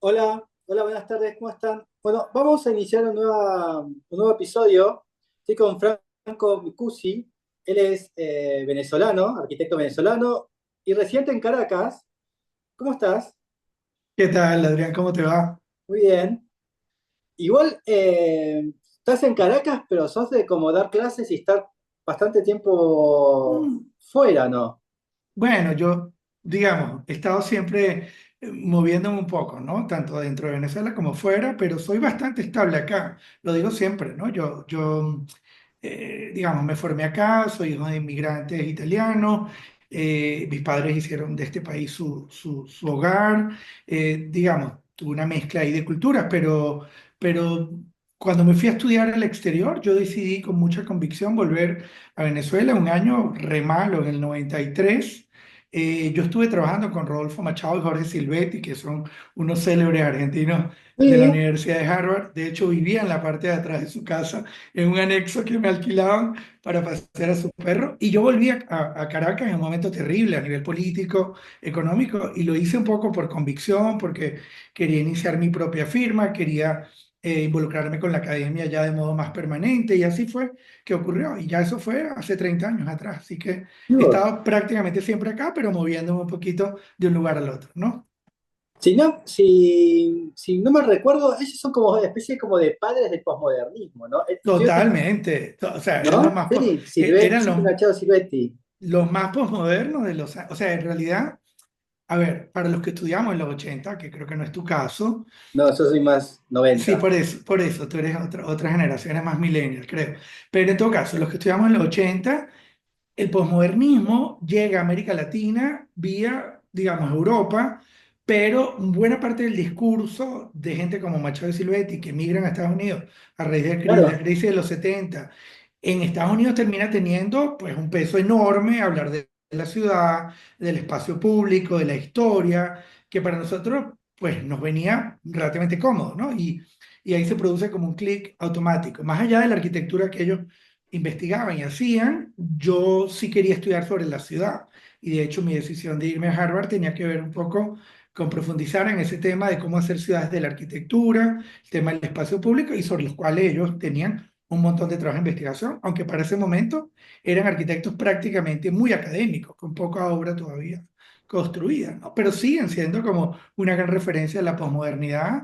Hola, hola, buenas tardes, ¿cómo están? Bueno, vamos a iniciar un nuevo episodio. Estoy con Franco Micusi, él es venezolano, arquitecto venezolano y residente en Caracas. ¿Cómo estás? ¿Qué tal, Adrián? ¿Cómo te va? Muy bien. Igual estás en Caracas, pero sos de como dar clases y estar bastante tiempo Mm, fuera, ¿no? Bueno, yo, digamos, he estado siempre moviéndome un poco, ¿no? Tanto dentro de Venezuela como fuera, pero soy bastante estable acá. Lo digo siempre, ¿no? Digamos, me formé acá, soy hijo de inmigrantes italianos, mis padres hicieron de este país su hogar, digamos, tuve una mezcla ahí de culturas, pero cuando me fui a estudiar al exterior, yo decidí con mucha convicción volver a Venezuela, un año re malo, en el 93. Yo estuve trabajando con Rodolfo Machado y Jorge Silvetti, que son unos célebres argentinos de la Sí. Universidad de Harvard. De hecho, vivía en la parte de atrás de su casa, en un anexo que me alquilaban para pasear a su perro. Y yo volví a Caracas en un momento terrible a nivel político, económico, y lo hice un poco por convicción, porque quería iniciar mi propia firma, quería involucrarme con la academia ya de modo más permanente, y así fue que ocurrió. Y ya eso fue hace 30 años atrás. Así que he Digo, estado prácticamente siempre acá, pero moviéndome un poquito de un lugar al otro, ¿no? si no me recuerdo, ellos son como una especie como de padres del posmodernismo, ¿no? Totalmente. O sea, ¿No? Sí, eran Silvestre, Machado Silvetti. los más posmodernos de los... O sea, en realidad, a ver, para los que estudiamos en los 80, que creo que no es tu caso, No, yo soy más sí, 90. por eso, tú eres otra generación, eres más millennial, creo. Pero en todo caso, los que estudiamos en los 80, el posmodernismo llega a América Latina vía, digamos, Europa, pero buena parte del discurso de gente como Machado y Silvetti que emigran a Estados Unidos a raíz de la Claro, crisis de los 70, en Estados Unidos termina teniendo pues un peso enorme hablar de la ciudad, del espacio público, de la historia, que para nosotros pues nos venía relativamente cómodo, ¿no? Y ahí se produce como un clic automático. Más allá de la arquitectura que ellos investigaban y hacían, yo sí quería estudiar sobre la ciudad. Y de hecho mi decisión de irme a Harvard tenía que ver un poco con profundizar en ese tema de cómo hacer ciudades de la arquitectura, el tema del espacio público y sobre los cuales ellos tenían un montón de trabajo de investigación, aunque para ese momento eran arquitectos prácticamente muy académicos, con poca obra todavía construida, ¿no? Pero siguen siendo como una gran referencia a la posmodernidad.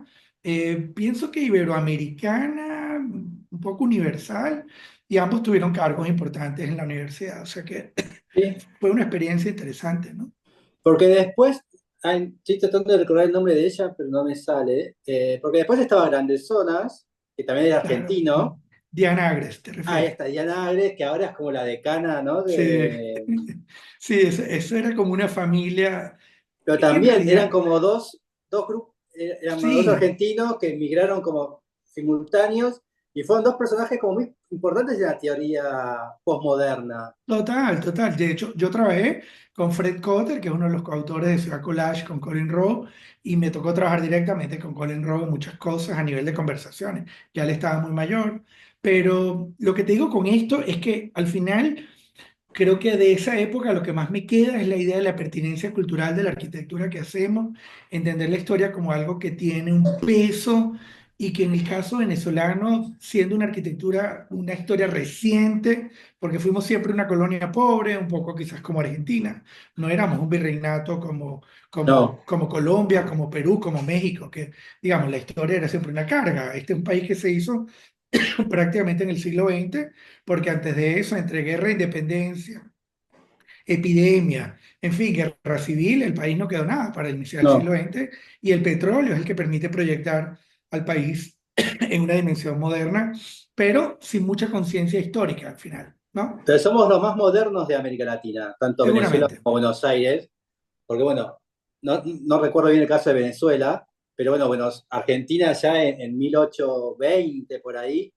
Pienso que iberoamericana, un poco universal, y ambos tuvieron cargos importantes en la universidad, o sea que sí. fue una experiencia interesante, ¿no? Porque después, ay, estoy tratando de recordar el nombre de ella, pero no me sale. Porque después estaba Grandes Zonas, que también era Claro. argentino. Diana Agres, ¿te Ah, ahí refieres? está Diana Agres, que ahora es como la decana, ¿no? Sí, sí, eso era como una familia, Pero en también eran realidad, como dos grupos, eran dos sí, argentinos que emigraron como simultáneos y fueron dos personajes como muy importantes en la teoría postmoderna. total, total. De hecho, yo trabajé con Fred Cotter, que es uno de los coautores de Ciudad Collage, con Colin Rowe, y me tocó trabajar directamente con Colin Rowe en muchas cosas a nivel de conversaciones. Ya él estaba muy mayor, pero lo que te digo con esto es que al final creo que de esa época lo que más me queda es la idea de la pertinencia cultural de la arquitectura que hacemos, entender la historia como algo que tiene un peso y que en el caso venezolano, siendo una arquitectura, una historia reciente, porque fuimos siempre una colonia pobre, un poco quizás como Argentina, no éramos un virreinato No, como Colombia, como Perú, como México, que digamos la historia era siempre una carga. Este es un país que se hizo prácticamente en el siglo XX, porque antes de eso, entre guerra e independencia, epidemia, en fin, guerra civil, el país no quedó nada para iniciar el siglo no. XX y el petróleo es el que permite proyectar al país en una dimensión moderna, pero sin mucha conciencia histórica al final, ¿no? Entonces somos los más modernos de América Latina, tanto Venezuela Seguramente. como Buenos Aires, porque bueno, no recuerdo bien el caso de Venezuela, pero bueno, Argentina ya en 1820 por ahí,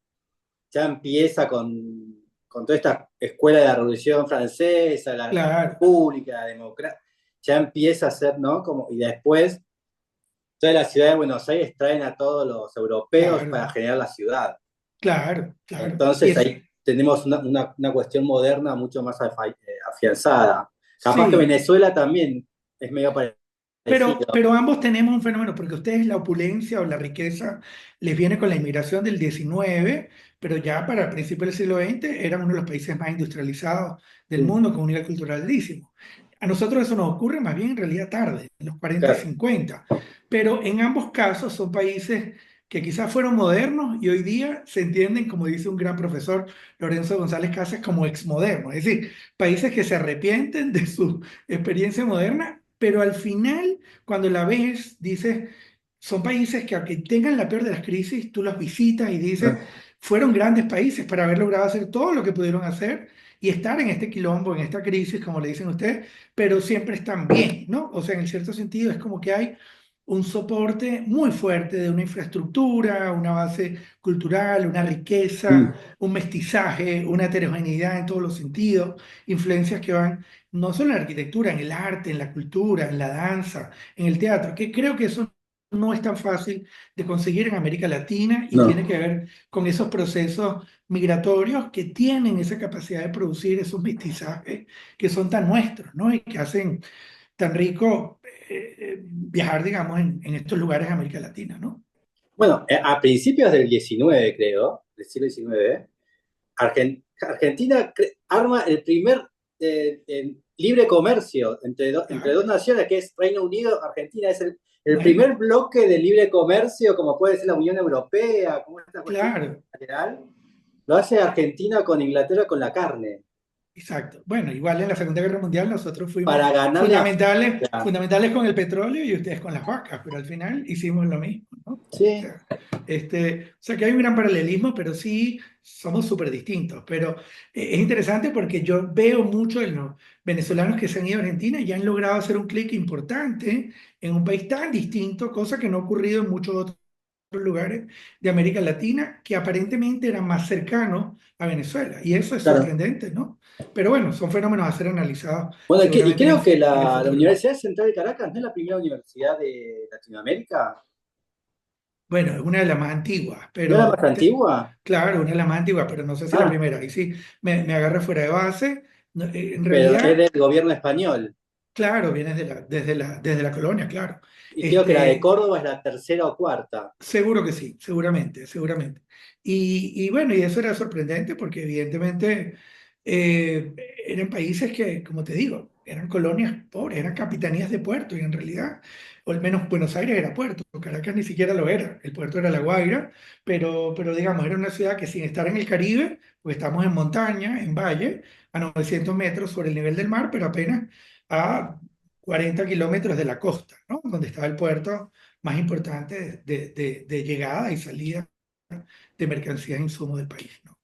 ya empieza con toda esta escuela de la Revolución Francesa, la Claro, República, la democracia, ya empieza a ser, ¿no? Como, y después, toda la ciudad de Buenos Aires traen a todos los europeos claro, para generar la ciudad. claro, claro. Y Entonces es, ahí tenemos una cuestión moderna mucho más afianzada. Capaz que sí, Venezuela también es medio parecido, Pero ambos tenemos un fenómeno, porque a ustedes la opulencia o la riqueza les viene con la inmigración del 19, pero ya para el principio del siglo XX eran uno de los países más industrializados del Sí, mundo, con un nivel cultural altísimo. A nosotros eso nos ocurre más bien en realidad tarde, en los 40 y claro. 50, pero en ambos casos son países que quizás fueron modernos y hoy día se entienden, como dice un gran profesor, Lorenzo González Casas, como exmodernos, es decir, países que se arrepienten de su experiencia moderna, pero al final, cuando la ves, dices, son países que aunque tengan la peor de las crisis, tú los visitas y dices, fueron grandes países para haber logrado hacer todo lo que pudieron hacer y estar en este quilombo, en esta crisis, como le dicen ustedes, pero siempre están bien, ¿no? O sea, en el cierto sentido es como que hay un soporte muy fuerte de una infraestructura, una base cultural, una riqueza, Mm. un mestizaje, una heterogeneidad en todos los sentidos, influencias que van no solo en la arquitectura, en el arte, en la cultura, en la danza, en el teatro, que creo que eso no es tan fácil de conseguir en América Latina y tiene No. que ver con esos procesos migratorios que tienen esa capacidad de producir esos mestizajes que son tan nuestros, ¿no? Y que hacen tan rico viajar, digamos, en estos lugares de América Latina, ¿no? Bueno, a principios del 19, creo, del siglo XIX, Argentina arma el primer libre comercio entre Claro, dos naciones, que es Reino Unido, Argentina, es el primer imagínate, bloque de libre comercio, como puede ser la Unión Europea, como esta cuestión claro. general, lo hace Argentina con Inglaterra con la carne, Exacto. Bueno, igual en la Segunda Guerra Mundial nosotros fuimos para ganar la... fundamentales con el petróleo y ustedes con las vacas, pero al final hicimos lo mismo, ¿no? O Sí, sea, o sea que hay un gran paralelismo, pero sí somos súper distintos. Pero es interesante porque yo veo mucho en los venezolanos que se han ido a Argentina y han logrado hacer un clic importante en un país tan distinto, cosa que no ha ocurrido en muchos otros lugares de América Latina que aparentemente eran más cercanos a Venezuela. Y eso es claro. sorprendente, ¿no? Pero bueno, son fenómenos a ser analizados Bueno, y seguramente creo que en el la futuro. Universidad Central de Caracas no es la primera universidad de Latinoamérica. Bueno, es una de las más antiguas, ¿No es la más antigua? claro, una de las más antiguas, pero no sé si la Ah, primera. Y sí, me agarra fuera de base. No, en pero es realidad, del gobierno español. claro, viene desde la colonia, claro. Y creo que la de Este, Córdoba es la tercera o cuarta. Seguro que sí, seguramente, seguramente. Y bueno, y eso era sorprendente porque evidentemente eh, eran países que, como te digo, eran colonias pobres, eran capitanías de puerto y en realidad, o al menos Buenos Aires era puerto, Caracas ni siquiera lo era, el puerto era La Guaira, pero digamos, era una ciudad que sin estar en el Caribe, pues estamos en montaña, en valle, a 900 metros sobre el nivel del mar, pero apenas a 40 kilómetros de la costa, ¿no? Donde estaba el puerto más importante de llegada y salida de mercancías e insumos del país, ¿no?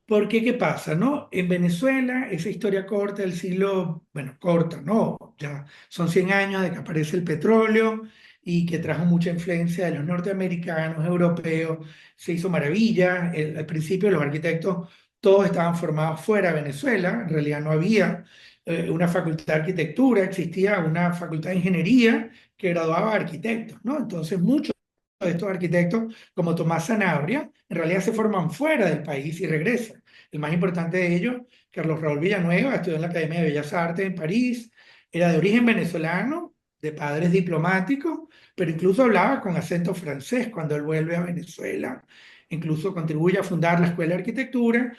Porque, ¿qué pasa, no? En Venezuela, esa historia corta del siglo, bueno, corta, no, ya son 100 años de que aparece el petróleo y que trajo mucha influencia de los norteamericanos, europeos, se hizo maravilla. Al principio los arquitectos todos estaban formados fuera de Venezuela, en realidad no había una facultad de arquitectura, existía una facultad de ingeniería que graduaba arquitectos, ¿no? Entonces muchos de estos arquitectos, como Tomás Sanabria, en realidad se forman fuera del país y regresan. El más importante de ellos, Carlos Raúl Villanueva, estudió en la Academia de Bellas Artes en París, era de origen venezolano, de padres diplomáticos, pero incluso hablaba con acento francés cuando él vuelve a Venezuela, incluso contribuye a fundar la Escuela de Arquitectura.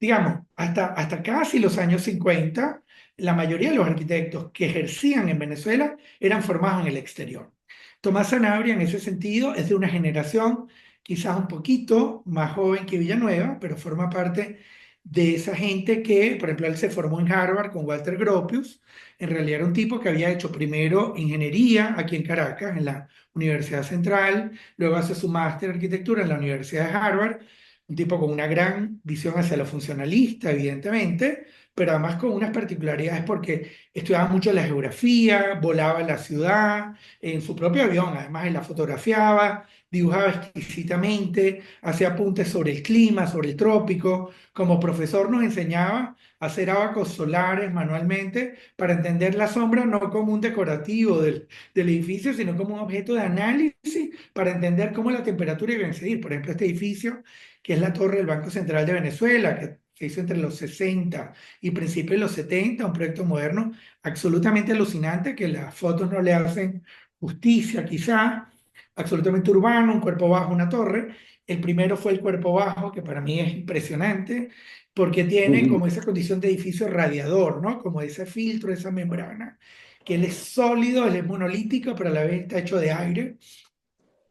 Digamos, hasta casi los años 50, la mayoría de los arquitectos que ejercían en Venezuela eran formados en el exterior. Tomás Sanabria, en ese sentido, es de una generación quizás un poquito más joven que Villanueva, pero forma parte de esa gente que, por ejemplo, él se formó en Harvard con Walter Gropius. En realidad era un tipo que había hecho primero ingeniería aquí en Caracas, en la Universidad Central, luego hace su máster en arquitectura en la Universidad de Harvard, un tipo con una gran visión hacia lo funcionalista, evidentemente, pero además con unas particularidades porque estudiaba mucho la geografía, volaba en la ciudad, en su propio avión, además él la fotografiaba, dibujaba exquisitamente, hacía apuntes sobre el clima, sobre el trópico. Como profesor nos enseñaba a hacer abacos solares manualmente para entender la sombra no como un decorativo del edificio, sino como un objeto de análisis para entender cómo la temperatura iba a incidir. Por ejemplo, este edificio, que es la torre del Banco Central de Venezuela, que se hizo entre los 60 y principios de los 70, un proyecto moderno absolutamente alucinante, que las fotos no le hacen justicia quizá, absolutamente urbano, un cuerpo bajo, una torre. El primero fue el cuerpo bajo, que para mí es impresionante, porque tiene como esa condición de edificio radiador, ¿no? Como ese filtro, esa membrana, que él es sólido, él es monolítico, pero a la vez está hecho de aire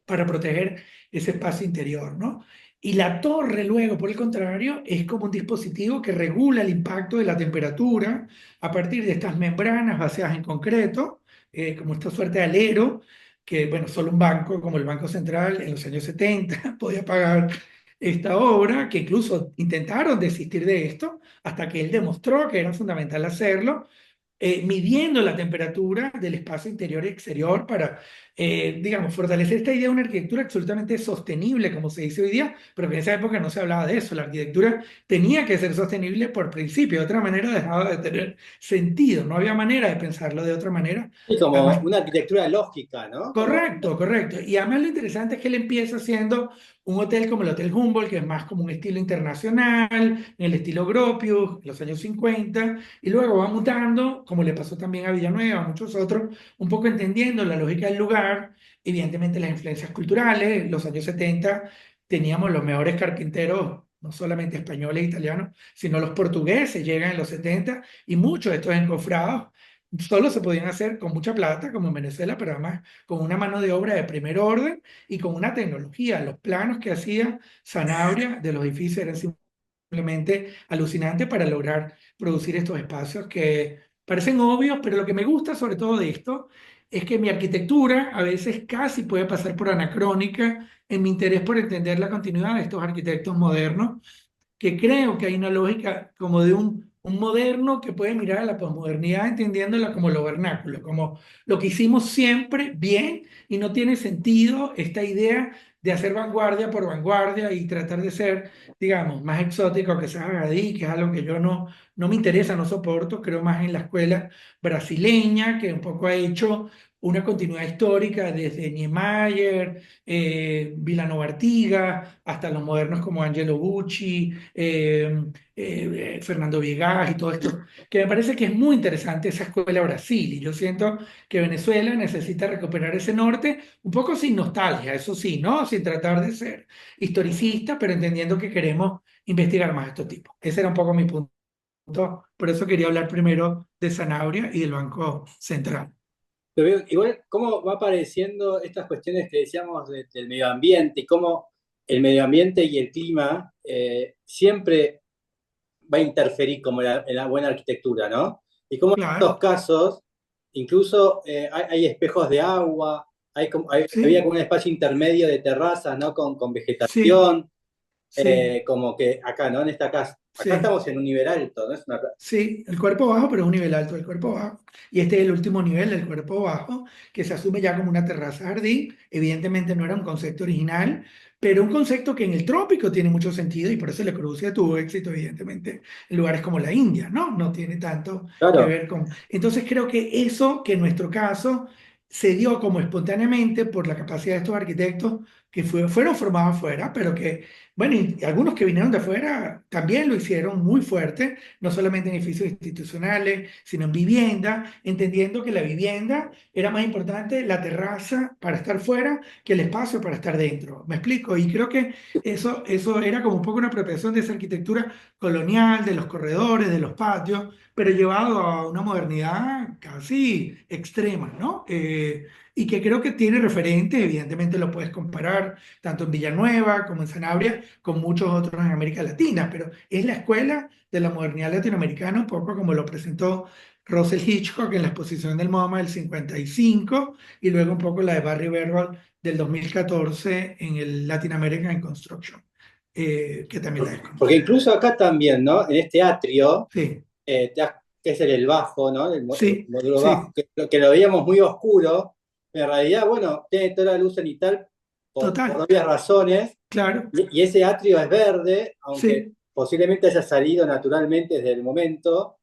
para proteger ese espacio interior, ¿no? Y la torre, luego, por el contrario, es como un dispositivo que regula el impacto de la temperatura a partir de estas membranas vaciadas en concreto, como esta suerte de alero, que, bueno, solo un banco como el Banco Central en los años 70 podía pagar esta obra, que incluso intentaron desistir de esto, hasta que él demostró que era fundamental hacerlo, midiendo la temperatura del espacio interior y exterior para, digamos, fortalecer esta idea de una arquitectura absolutamente sostenible, como se dice hoy día, pero que en esa época no se hablaba de eso. La arquitectura tenía que ser sostenible por principio, de otra manera dejaba de tener sentido, no había manera de pensarlo de otra manera. Y como Además, una arquitectura lógica, ¿no? Como, correcto, correcto. Y además lo interesante es que él empieza siendo un hotel como el Hotel Humboldt, que es más como un estilo internacional, en el estilo Gropius, en los años 50, y luego va mutando, como le pasó también a Villanueva, a muchos otros, un poco entendiendo la lógica del lugar, evidentemente las influencias culturales. Los años 70 teníamos los mejores carpinteros, no solamente españoles e italianos, sino los portugueses llegan en los 70, y muchos de estos encofrados solo se podían hacer con mucha plata, como en Venezuela, pero además con una mano de obra de primer orden y con una tecnología. Los planos que hacía Sanabria de los edificios eran simplemente alucinantes para lograr producir estos espacios que parecen obvios, pero lo que me gusta sobre todo de esto es que mi arquitectura a veces casi puede pasar por anacrónica en mi interés por entender la continuidad de estos arquitectos modernos, que creo que hay una lógica como de un moderno que puede mirar a la posmodernidad entendiéndola como lo vernáculo, como lo que hicimos siempre bien, y no tiene sentido esta idea de hacer vanguardia por vanguardia y tratar de ser, digamos, más exótico que sea Gaudí, que es algo que yo no me interesa, no soporto. Creo más en la escuela brasileña, que un poco ha hecho una continuidad histórica desde Niemeyer, Villano Artigas, hasta los modernos como Angelo Bucci, Fernando Viegas y todo esto, que me parece que es muy interesante esa escuela Brasil. Y yo siento que Venezuela necesita recuperar ese norte, un poco sin nostalgia, eso sí, ¿no? Sin tratar de ser historicista, pero entendiendo que queremos investigar más estos tipos. Ese era un poco mi punto. Por eso quería hablar primero de Sanabria y del Banco Central. pero igual, cómo va apareciendo estas cuestiones que decíamos del medio ambiente y cómo el medio ambiente y el clima siempre va a interferir como en la buena arquitectura, ¿no? Y cómo en estos Claro, casos, incluso hay espejos de agua, había sí, como un espacio intermedio de terrazas, ¿no? Con sí, vegetación, sí, como que acá, ¿no? En esta casa. Acá sí. estamos en un nivel alto, ¿no? Es una, Sí, el cuerpo bajo, pero es un nivel alto del cuerpo bajo. Y este es el último nivel del cuerpo bajo, que se asume ya como una terraza jardín. Evidentemente no era un concepto original, pero un concepto que en el trópico tiene mucho sentido, y por eso Le Corbusier tuvo éxito, evidentemente, en lugares como la India, ¿no? No tiene tanto que claro, ver con... Entonces creo que eso, que en nuestro caso se dio como espontáneamente por la capacidad de estos arquitectos que fueron formados afuera, pero que, bueno, y algunos que vinieron de afuera también lo hicieron muy fuerte, no solamente en edificios institucionales, sino en vivienda, entendiendo que la vivienda era más importante la terraza para estar fuera que el espacio para estar dentro. ¿Me explico? Y creo que eso era como un poco una apropiación de esa arquitectura colonial, de los corredores, de los patios, pero llevado a una modernidad casi extrema, ¿no? Y que creo que tiene referentes, evidentemente lo puedes comparar tanto en Villanueva como en Sanabria, con muchos otros en América Latina, pero es la escuela de la modernidad latinoamericana, un poco como lo presentó Russell Hitchcock en la exposición del MoMA del 55, y luego un poco la de Barry Bergholt del 2014 en el Latin American Construction, que también la porque desconozco. incluso acá también, ¿no? En este atrio, Sí, que es el bajo, ¿no? El sí, módulo bajo, sí, que lo veíamos muy oscuro, en realidad, bueno, tiene toda la luz cenital por total, obvias razones, claro, y ese atrio es verde, aunque sí, posiblemente haya salido naturalmente desde el momento.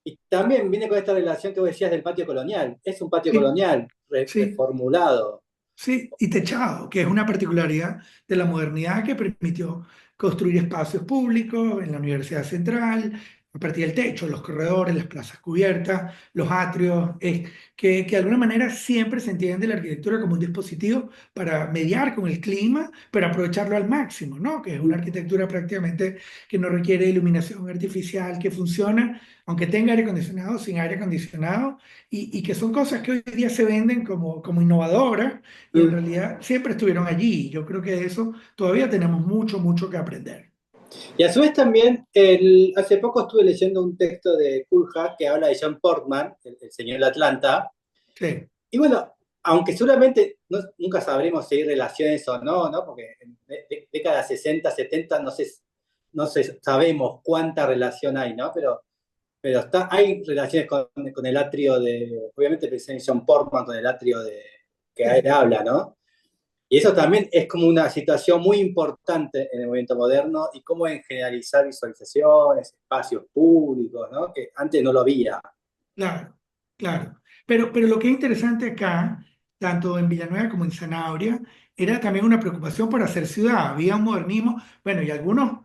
Y también viene con esta relación que vos decías del patio colonial. Es un patio sí, colonial sí, reformulado. Sí, y techado, que es una particularidad de la modernidad que permitió construir espacios públicos en la Universidad Central, a partir del techo, los corredores, las plazas cubiertas, los atrios, que de alguna manera siempre se entiende la arquitectura como un dispositivo para mediar con el clima, pero aprovecharlo al máximo, ¿no? Que es una arquitectura prácticamente que no requiere iluminación artificial, que funciona, aunque tenga aire acondicionado, sin aire acondicionado, y que son cosas que hoy día se venden como innovadoras y en Mm. realidad siempre estuvieron allí. Yo creo que de eso todavía tenemos mucho, mucho que aprender. Y a su vez también, hace poco estuve leyendo un texto de Coolhack que habla de John Portman, el señor de Atlanta, Sí, y bueno, aunque seguramente nunca sabremos si hay relaciones o no, ¿no? Porque en décadas 60, 70 no sé, sabemos cuánta relación hay, ¿no? Pero hay relaciones con el atrio obviamente pensé en John Portman, con el atrio que a él sí. habla, ¿no? Y eso también es como una situación muy importante en el movimiento moderno y cómo en generalizar visualizaciones, espacios públicos, ¿no? Que antes no lo había. Claro, claro. Pero lo que es interesante acá, tanto en Villanueva como en Zanabria, era también una preocupación por hacer ciudad. Había un modernismo, bueno, y algunos,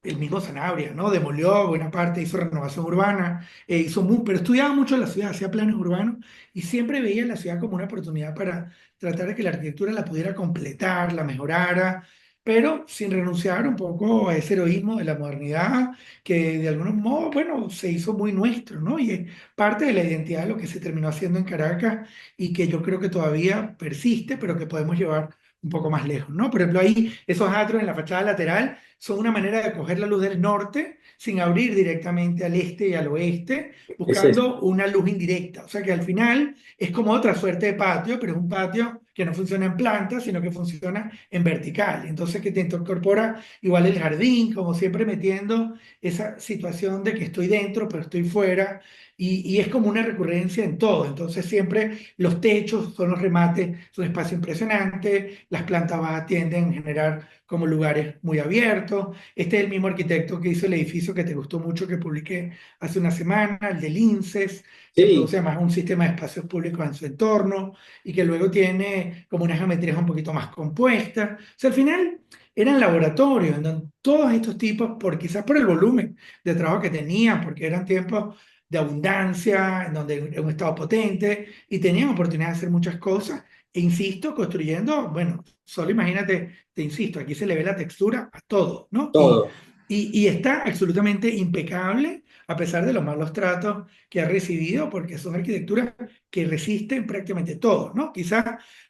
el mismo Zanabria, ¿no? Demolió buena parte, hizo renovación urbana, pero estudiaba mucho la ciudad, hacía planes urbanos y siempre veía la ciudad como una oportunidad para tratar de que la arquitectura la pudiera completar, la mejorara, pero sin renunciar un poco a ese heroísmo de la modernidad que de algún modo, bueno, se hizo muy nuestro, ¿no? Y parte de la identidad de lo que se terminó haciendo en Caracas y que yo creo que todavía persiste, pero que podemos llevar un poco más lejos, ¿no? Por ejemplo, ahí esos atros en la fachada lateral son una manera de coger la luz del norte sin abrir directamente al este y al oeste, Es eso. buscando una luz indirecta. O sea que al final es como otra suerte de patio, pero es un patio que no funciona en planta, sino que funciona en vertical. Entonces que te incorpora igual el jardín, como siempre metiendo esa situación de que estoy dentro, pero estoy fuera, y es como una recurrencia en todo. Entonces siempre los techos son los remates, son espacio impresionante, las plantas bajas tienden a generar como lugares muy abiertos. Este es el mismo arquitecto que hizo el edificio que te gustó mucho, que publiqué hace una semana, el de Linces, que Sí, produce además un sistema de espacios públicos en su entorno y que luego tiene como unas geometrías un poquito más compuestas. O sea, al final eran laboratorios en donde todos estos tipos, quizás por el volumen de trabajo que tenían, porque eran tiempos de abundancia, en donde era un estado potente y tenían oportunidad de hacer muchas cosas. E insisto, construyendo, bueno, solo imagínate, te insisto, aquí se le ve la textura a todo, ¿no? todo. Y está absolutamente impecable a pesar de los malos tratos que ha recibido, porque son arquitecturas que resisten prácticamente todo, ¿no? Quizás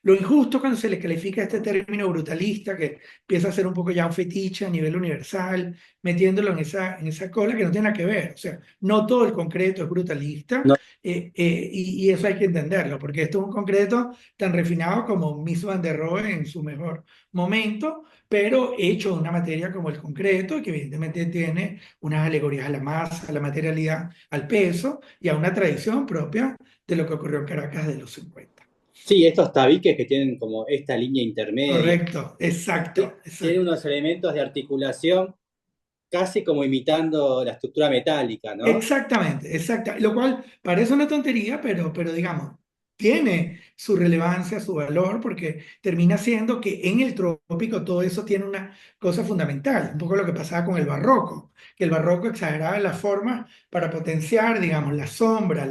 lo injusto cuando se le califica este término brutalista, que empieza a ser un poco ya un fetiche a nivel universal, metiéndolo en esa cola que no tiene nada que ver. O sea, no todo el concreto es brutalista, No, y eso hay que entenderlo, porque esto es un concreto tan refinado como Mies van der Rohe en su mejor momento, pero hecho de una materia como el concreto, que evidentemente tiene unas alegorías a la masa, a la materialidad, al peso y a una tradición propia de lo que ocurrió en Caracas de los 50. sí, estos tabiques que tienen como esta línea intermedia, Correcto, exacto, tienen exacto. unos elementos de articulación casi como imitando la estructura metálica, ¿no? Exactamente, exacta. Lo cual parece una tontería, pero digamos, tiene su relevancia, su valor, porque termina siendo que en el trópico todo eso tiene una cosa fundamental, un poco lo que pasaba con el barroco, que el barroco exageraba las formas para potenciar, digamos, la sombra,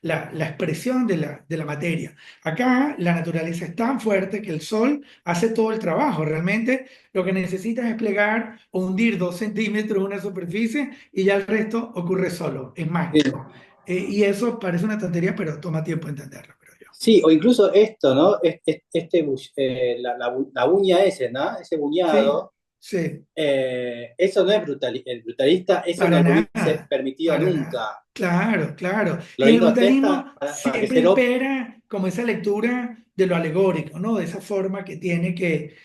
la expresión de la materia. Acá la naturaleza es tan fuerte que el sol hace todo el trabajo. Realmente lo que necesita es plegar o hundir 2 centímetros una superficie y ya el resto ocurre solo, es Sí. mágico. Y eso parece una tontería, pero toma tiempo entenderlo, creo yo. Sí, o incluso esto, ¿no? La uña ese, ¿no? Ese Sí, buñado, sí, eso no es el brutalista, eso para no lo hubiese nada, permitido para nada. nunca. Claro, claro. Lo Y en el hizo Testa brutalismo para que siempre se lo... impera como esa lectura de lo alegórico, ¿no? De esa forma que tiene que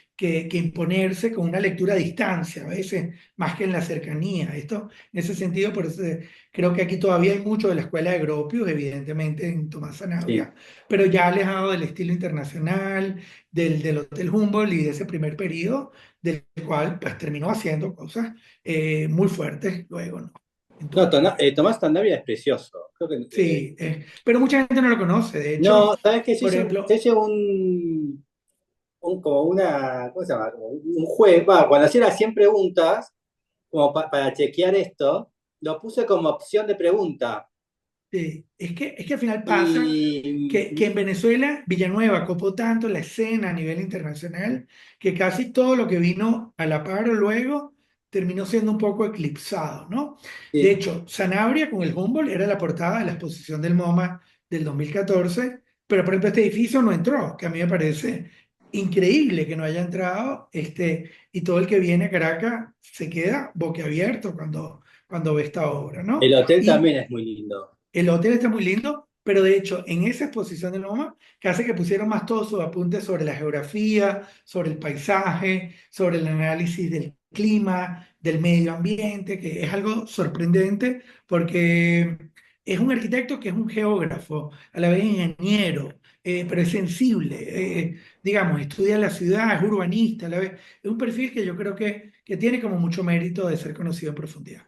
imponerse con una lectura a distancia, a veces más que en la cercanía. Esto, en ese sentido, por eso creo que aquí todavía hay mucho de la escuela de Gropius, evidentemente en Tomás Sí. Sanabria, pero ya alejado del estilo internacional, del Hotel Humboldt y de ese primer periodo, del cual pues terminó haciendo cosas muy fuertes luego, ¿no? En No, toda la vida. Tomás Tandavia es precioso. Creo que, Sí, pero mucha gente no lo conoce. De hecho, no, ¿sabes qué? por Yo ejemplo, hice como una, ¿cómo se llama? Como un juego, va, cuando hacía las 100 preguntas, como para chequear esto, lo puse como opción de pregunta. Sí, es que al final pasa que Y en Venezuela Villanueva copó tanto la escena a nivel internacional que casi todo lo que vino a la par o luego terminó siendo un poco eclipsado, ¿no? De sí. hecho, Sanabria con el Humboldt era la portada de la exposición del MoMA del 2014, pero por ejemplo este edificio no entró, que a mí me parece increíble que no haya entrado, y todo el que viene a Caracas se queda boquiabierto cuando ve esta obra, ¿no? El hotel Y también es muy lindo. el hotel está muy lindo, pero de hecho, en esa exposición de Noma, que hace que pusieron más todos sus apuntes sobre la geografía, sobre el paisaje, sobre el análisis del clima, del medio ambiente, que es algo sorprendente porque es un arquitecto que es un geógrafo, a la vez ingeniero, pero es sensible, digamos, estudia la ciudad, es urbanista, a la vez. Es un perfil que yo creo que tiene como mucho mérito de ser conocido en profundidad.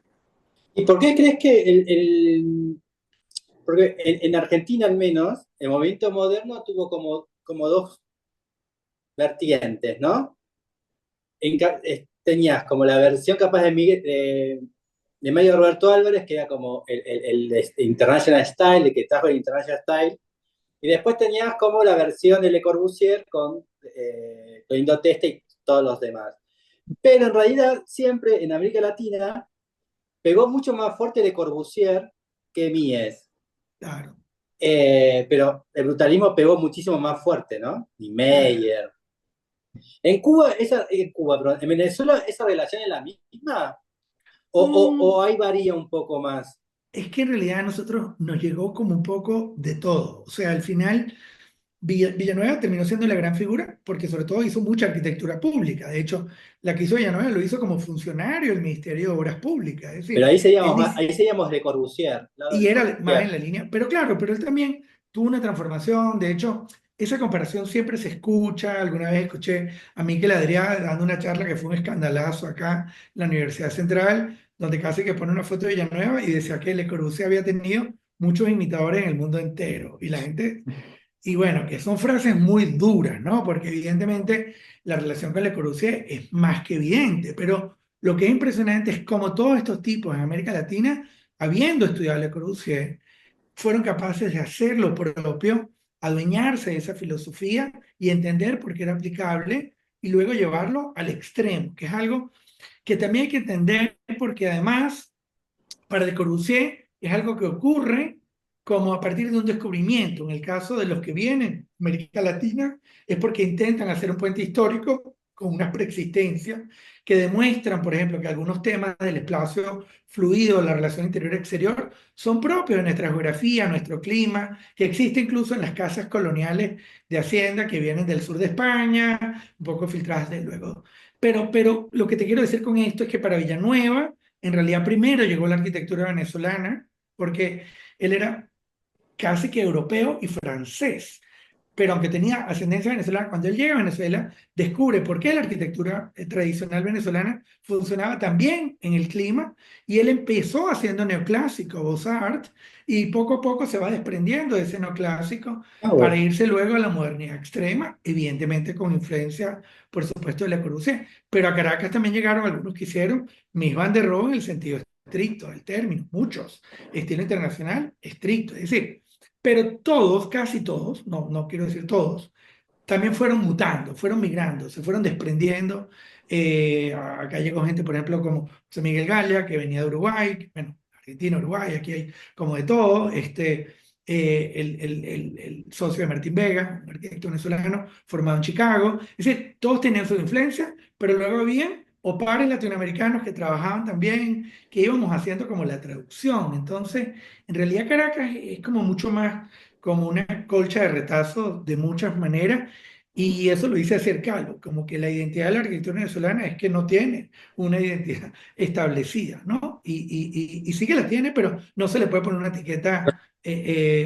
¿Y por qué crees que porque en Argentina al menos, el movimiento moderno tuvo como dos vertientes, ¿no? Tenías como la versión capaz de Mario Roberto Álvarez, que era como el International Style, el que trajo el International Style, y después tenías como la versión de Le Corbusier con Lindo Teste y todos los demás. Pero en realidad siempre en América Latina pegó mucho más fuerte Le Corbusier que Mies. Claro. Pero el brutalismo pegó muchísimo más fuerte, ¿no? Y Meyer. Perdón, en Venezuela, ¿esa relación es la misma? ¿O Mm, ahí varía un poco más? Es que en realidad a nosotros nos llegó como un poco de todo. O sea, al final Villanueva terminó siendo la gran figura porque sobre todo hizo mucha arquitectura pública. De hecho, la que hizo Villanueva lo hizo como funcionario del Ministerio de Obras Públicas. Es Pero decir, él ni, ahí seguíamos Le Corbusier, lado de y Le era más en Corbusier. la línea. Pero claro, pero él también tuvo una transformación. De hecho, esa comparación siempre se escucha. Alguna vez escuché a Mikel Adrià dando una charla que fue un escandalazo acá en la Universidad Central, donde casi que pone una foto de Villanueva y decía que Le Corbusier había tenido muchos imitadores en el mundo entero. Y la gente, y bueno, que son frases muy duras, ¿no? Porque evidentemente la relación con Le Corbusier es más que evidente, pero lo que es impresionante es cómo todos estos tipos en América Latina, habiendo estudiado Le Corbusier, fueron capaces de hacer lo propio, adueñarse de esa filosofía y entender por qué era aplicable y luego llevarlo al extremo, que es algo que también hay que entender porque además para Le Corbusier es algo que ocurre como a partir de un descubrimiento. En el caso de los que vienen a América Latina es porque intentan hacer un puente histórico con una preexistencia que demuestran, por ejemplo, que algunos temas del espacio fluido, la relación interior-exterior, son propios de nuestra geografía, nuestro clima, que existe incluso en las casas coloniales de hacienda que vienen del sur de España, un poco filtradas de luego. Pero lo que te quiero decir con esto es que para Villanueva, en realidad primero llegó la arquitectura venezolana, porque él era casi que europeo y francés. Pero aunque tenía ascendencia venezolana, cuando él llega a Venezuela, descubre por qué la arquitectura tradicional venezolana funcionaba tan bien en el clima y él empezó haciendo neoclásico, Beaux-Arts, y poco a poco se va desprendiendo de ese neoclásico Ah, para bueno. irse luego a la modernidad extrema, evidentemente con influencia, por supuesto, de Le Corbusier. Pero a Caracas también llegaron algunos que hicieron Mies van der Rohe en el sentido estricto del término, muchos, estilo internacional estricto, es decir, pero todos, casi todos, no quiero decir todos, también fueron mutando, fueron migrando, se fueron desprendiendo. Acá llegó gente, por ejemplo, como José Miguel Galla, que venía de Uruguay, bueno, Argentina, Uruguay, aquí hay como de todo. El socio de Martín Vega, un arquitecto venezolano formado en Chicago. Es decir, todos tenían su influencia, pero luego había o pares latinoamericanos que trabajaban también, que íbamos haciendo como la traducción. Entonces, en realidad Caracas es como mucho más como una colcha de retazo de muchas maneras, y eso lo dice Cercalo, como que la identidad de la arquitectura venezolana es que no tiene una identidad establecida, ¿no? Y sí que la tiene, pero no se le puede poner una etiqueta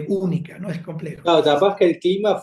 única, ¿no? Es complejo. Claro, capaz que el clima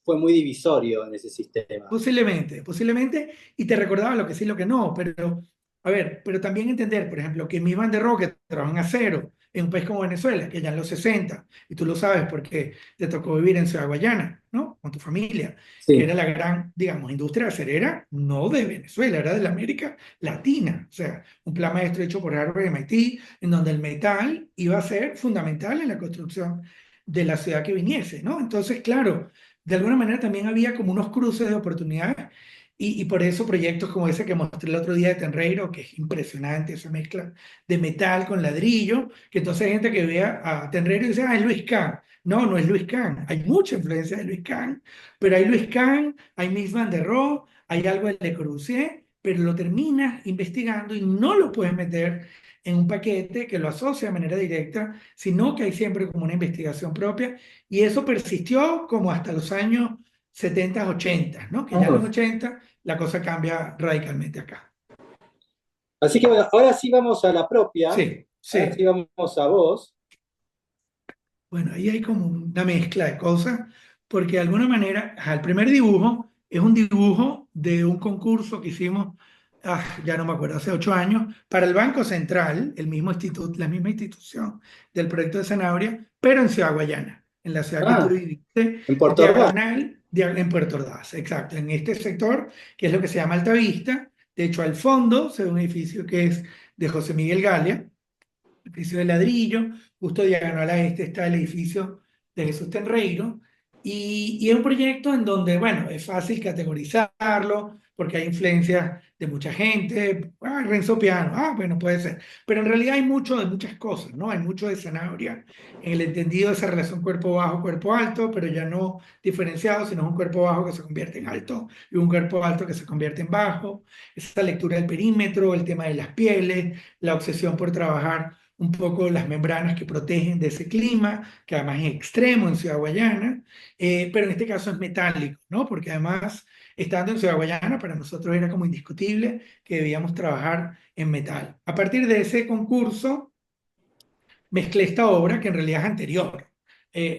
fue muy divisorio en ese sistema. Posiblemente, posiblemente, y te recordaba lo que sí, lo que no, pero a ver, pero también entender, por ejemplo, que mi Van der Rohe, que trabaja en acero, en un país como Venezuela, que ya en los 60, y tú lo sabes porque te tocó vivir en Ciudad Guayana, ¿no? Con tu familia, que era Sí. la gran, digamos, industria acerera, no de Venezuela, era de la América Latina. O sea, un plan maestro hecho por Harvard y MIT, en donde el metal iba a ser fundamental en la construcción de la ciudad que viniese, ¿no? Entonces, claro, de alguna manera también había como unos cruces de oportunidades y por eso proyectos como ese que mostré el otro día de Tenreiro, que es impresionante esa mezcla de metal con ladrillo, que entonces hay gente que vea a Tenreiro y dice, ah, es Luis Kahn. No, no es Luis Kahn. Hay mucha influencia de Luis Kahn, pero hay Luis Kahn, hay Mies van der Rohe, hay algo de Le Corbusier, pero lo terminas investigando y no lo puedes meter en un paquete que lo asocia de manera directa, sino que hay siempre como una investigación propia y eso persistió como hasta los años 70, 80, ¿no? Que ya en los Vamos. 80 la cosa cambia radicalmente acá. Así que bueno, ahora sí vamos a la propia, Sí, ahora sí sí. vamos a vos. Bueno, ahí hay como una mezcla de cosas, porque de alguna manera, ajá, el primer dibujo es un dibujo de un concurso que hicimos, ya no me acuerdo, hace 8 años, para el Banco Central, el mismo instituto, la misma institución del proyecto de Zanabria, pero en Ciudad Guayana, en la ciudad que tú Ah, viviste, en Puerto Ordaz. diagonal, en Puerto Ordaz, exacto, en este sector, que es lo que se llama Altavista. De hecho, al fondo se ve un edificio que es de José Miguel Galia, edificio de ladrillo, justo diagonal a este está el edificio de Jesús Tenreiro, y es un proyecto en donde, bueno, es fácil categorizarlo, porque hay influencias de mucha gente, Renzo Piano, bueno, puede ser, pero en realidad hay mucho de muchas cosas, ¿no? Hay mucho de Sanabria, en el entendido de esa relación cuerpo bajo, cuerpo alto, pero ya no diferenciado, sino un cuerpo bajo que se convierte en alto y un cuerpo alto que se convierte en bajo, esa lectura del perímetro, el tema de las pieles, la obsesión por trabajar un poco las membranas que protegen de ese clima, que además es extremo en Ciudad Guayana, pero en este caso es metálico, ¿no? Porque además, estando en Ciudad Guayana, para nosotros era como indiscutible que debíamos trabajar en metal. A partir de ese concurso, mezclé esta obra que en realidad es anterior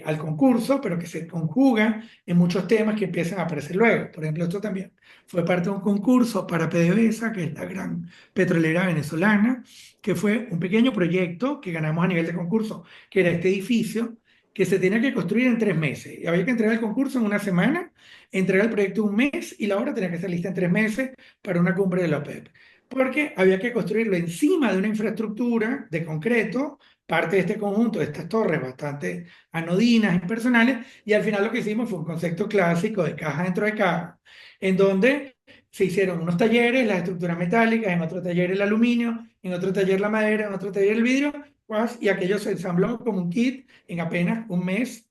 al concurso, pero que se conjuga en muchos temas que empiezan a aparecer luego. Por ejemplo, esto también fue parte de un concurso para PDVSA, que es la gran petrolera venezolana, que fue un pequeño proyecto que ganamos a nivel de concurso, que era este edificio que se tenía que construir en 3 meses. Y había que entregar el concurso en una semana, entregar el proyecto en un mes y la obra tenía que estar lista en 3 meses para una cumbre de la OPEP. Porque había que construirlo encima de una infraestructura de concreto, parte de este conjunto, de estas torres bastante anodinas, impersonales, y al final lo que hicimos fue un concepto clásico de caja dentro de caja, en donde se hicieron unos talleres, las estructuras metálicas, en otro taller el aluminio, en otro taller la madera, en otro taller el vidrio, pues, y aquello se ensambló como un kit en apenas un mes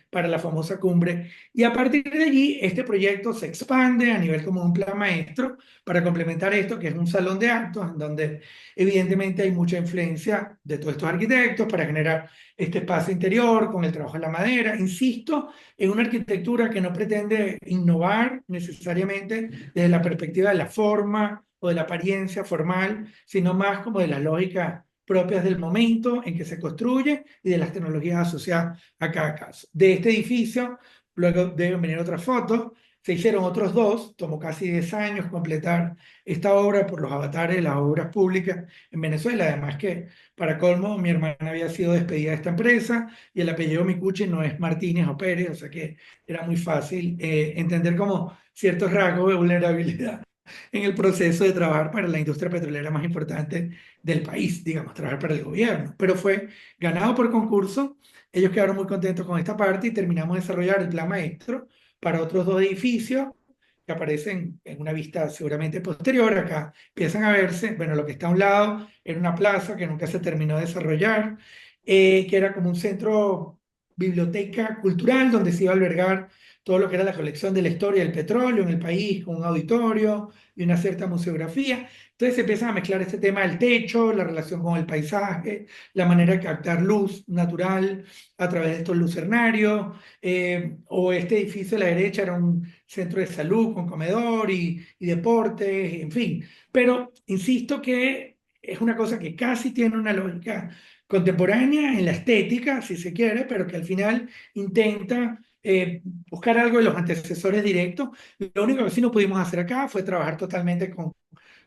para la famosa cumbre. Y a partir de allí, este proyecto se expande a nivel como un plan maestro para complementar esto, que es un salón de actos en donde evidentemente hay mucha influencia de todos estos arquitectos para generar este espacio interior con el trabajo en la madera. Insisto, en una arquitectura que no pretende innovar necesariamente desde la perspectiva de la forma o de la apariencia formal, sino más como de las lógicas propias del momento en que se construye y de las tecnologías asociadas a cada caso. De este edificio, luego deben venir otras fotos, se hicieron otros dos, tomó casi 10 años completar esta obra por los avatares de las obras públicas en Venezuela. Además que, para colmo, mi hermana había sido despedida de esta empresa y el apellido Micucci no es Martínez o Pérez, o sea que era muy fácil entender como ciertos rasgos de vulnerabilidad en el proceso de trabajar para la industria petrolera más importante del país, digamos, trabajar para el gobierno. Pero fue ganado por concurso, ellos quedaron muy contentos con esta parte y terminamos de desarrollar el plan maestro para otros dos edificios que aparecen en una vista seguramente posterior. Acá empiezan a verse, bueno, lo que está a un lado era una plaza que nunca se terminó de desarrollar, que era como un centro biblioteca cultural donde se iba a albergar todo lo que era la colección de la historia del petróleo en el país, con un auditorio y una cierta museografía. Entonces se empiezan a mezclar este tema del techo, la relación con el paisaje, la manera de captar luz natural a través de estos lucernarios, o este edificio a la derecha era un centro de salud con comedor y deportes, en fin. Pero insisto que es una cosa que casi tiene una lógica contemporánea en la estética, si se quiere, pero que al final intenta buscar algo de los antecesores directos. Lo único que sí no pudimos hacer acá fue trabajar totalmente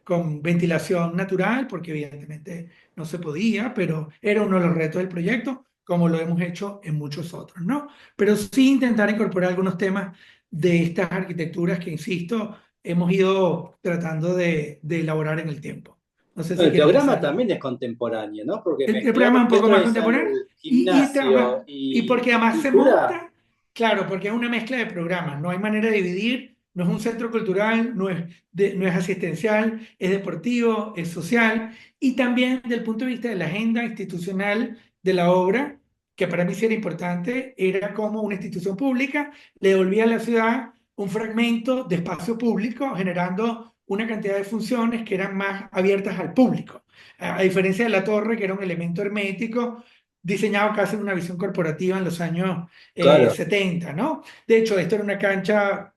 con ventilación natural, porque evidentemente no se podía, pero era uno de los retos del proyecto, como lo hemos hecho en muchos otros, ¿no? Pero sí intentar incorporar algunos temas de estas arquitecturas que, insisto, hemos ido tratando de elaborar en el tiempo. No sé Bueno, si el quieres programa decir. también es contemporáneo, ¿no? Porque El mezclar programa es un poco centro más de contemporáneo salud, además, gimnasio y porque y además se cultura, monta, claro, porque es una mezcla de programas, no hay manera de dividir, no es un centro cultural, no es asistencial, es deportivo, es social, y también desde el punto de vista de la agenda institucional de la obra, que para mí sí era importante, era como una institución pública le devolvía a la ciudad un fragmento de espacio público, generando una cantidad de funciones que eran más abiertas al público. A diferencia de la torre, que era un elemento hermético, diseñado casi en una visión corporativa en los años claro. 70, ¿no? De hecho, esto era una cancha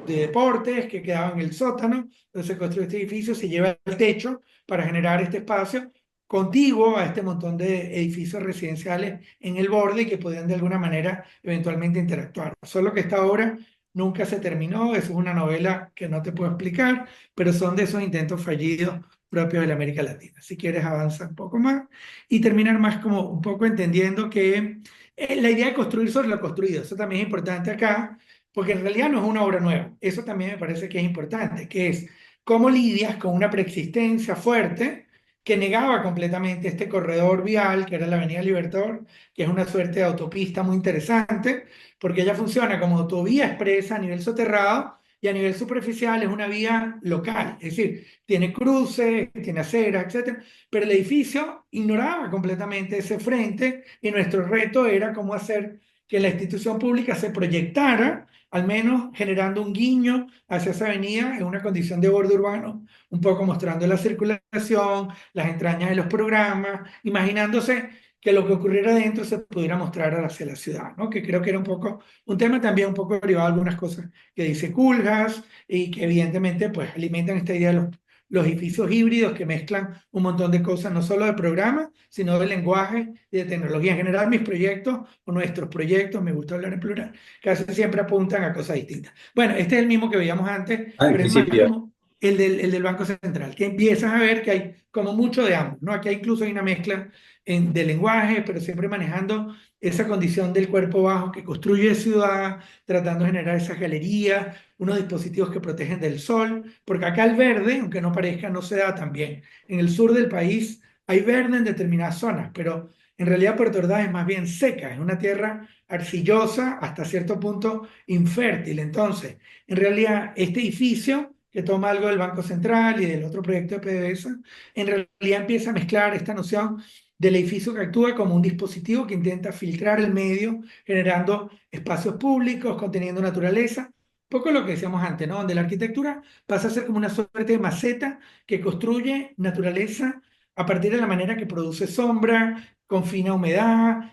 de deportes que quedaba en el sótano, entonces se construye este edificio, se lleva al techo para generar este espacio contiguo a este montón de edificios residenciales en el borde y que podían de alguna manera eventualmente interactuar. Solo que esta obra nunca se terminó, eso es una novela que no te puedo explicar, pero son de esos intentos fallidos propios de la América Latina. Si quieres avanza un poco más y terminar más como un poco entendiendo que la idea de construir sobre lo construido, eso también es importante acá, porque en realidad no es una obra nueva. Eso también me parece que es importante, que es cómo lidias con una preexistencia fuerte que negaba completamente este corredor vial, que era la Avenida Libertador, que es una suerte de autopista muy interesante, porque ella funciona como autovía expresa a nivel soterrado y a nivel superficial es una vía local, es decir, tiene cruces, tiene aceras, etcétera, pero el edificio ignoraba completamente ese frente y nuestro reto era cómo hacer que la institución pública se proyectara, al menos generando un guiño hacia esa avenida en una condición de borde urbano, un poco mostrando la circulación, las entrañas de los programas, imaginándose que lo que ocurriera dentro se pudiera mostrar hacia la ciudad, ¿no? Que creo que era un poco, un tema también un poco derivado de algunas cosas que dice Kuljas y que evidentemente pues alimentan esta idea de los edificios híbridos que mezclan un montón de cosas, no solo de programa, sino de lenguaje y de tecnología. En general, mis proyectos o nuestros proyectos, me gusta hablar en plural, casi siempre apuntan a cosas distintas. Bueno, este es el mismo que veíamos antes, Ah, en pero es más principio. como el del Banco Central, que empiezas a ver que hay como mucho de ambos, ¿no? Aquí incluso hay una mezcla de lenguaje, pero siempre manejando esa condición del cuerpo bajo que construye ciudad, tratando de generar esas galerías, unos dispositivos que protegen del sol, porque acá el verde, aunque no parezca, no se da tan bien. En el sur del país hay verde en determinadas zonas, pero en realidad Puerto Ordaz es más bien seca, es una tierra arcillosa, hasta cierto punto infértil. Entonces, en realidad, este edificio, que toma algo del Banco Central y del otro proyecto de PDVSA, en realidad empieza a mezclar esta noción del edificio que actúa como un dispositivo que intenta filtrar el medio, generando espacios públicos, conteniendo naturaleza. Un poco lo que decíamos antes, ¿no? Donde la arquitectura pasa a ser como una suerte de maceta que construye naturaleza a partir de la manera que produce sombra, confina humedad,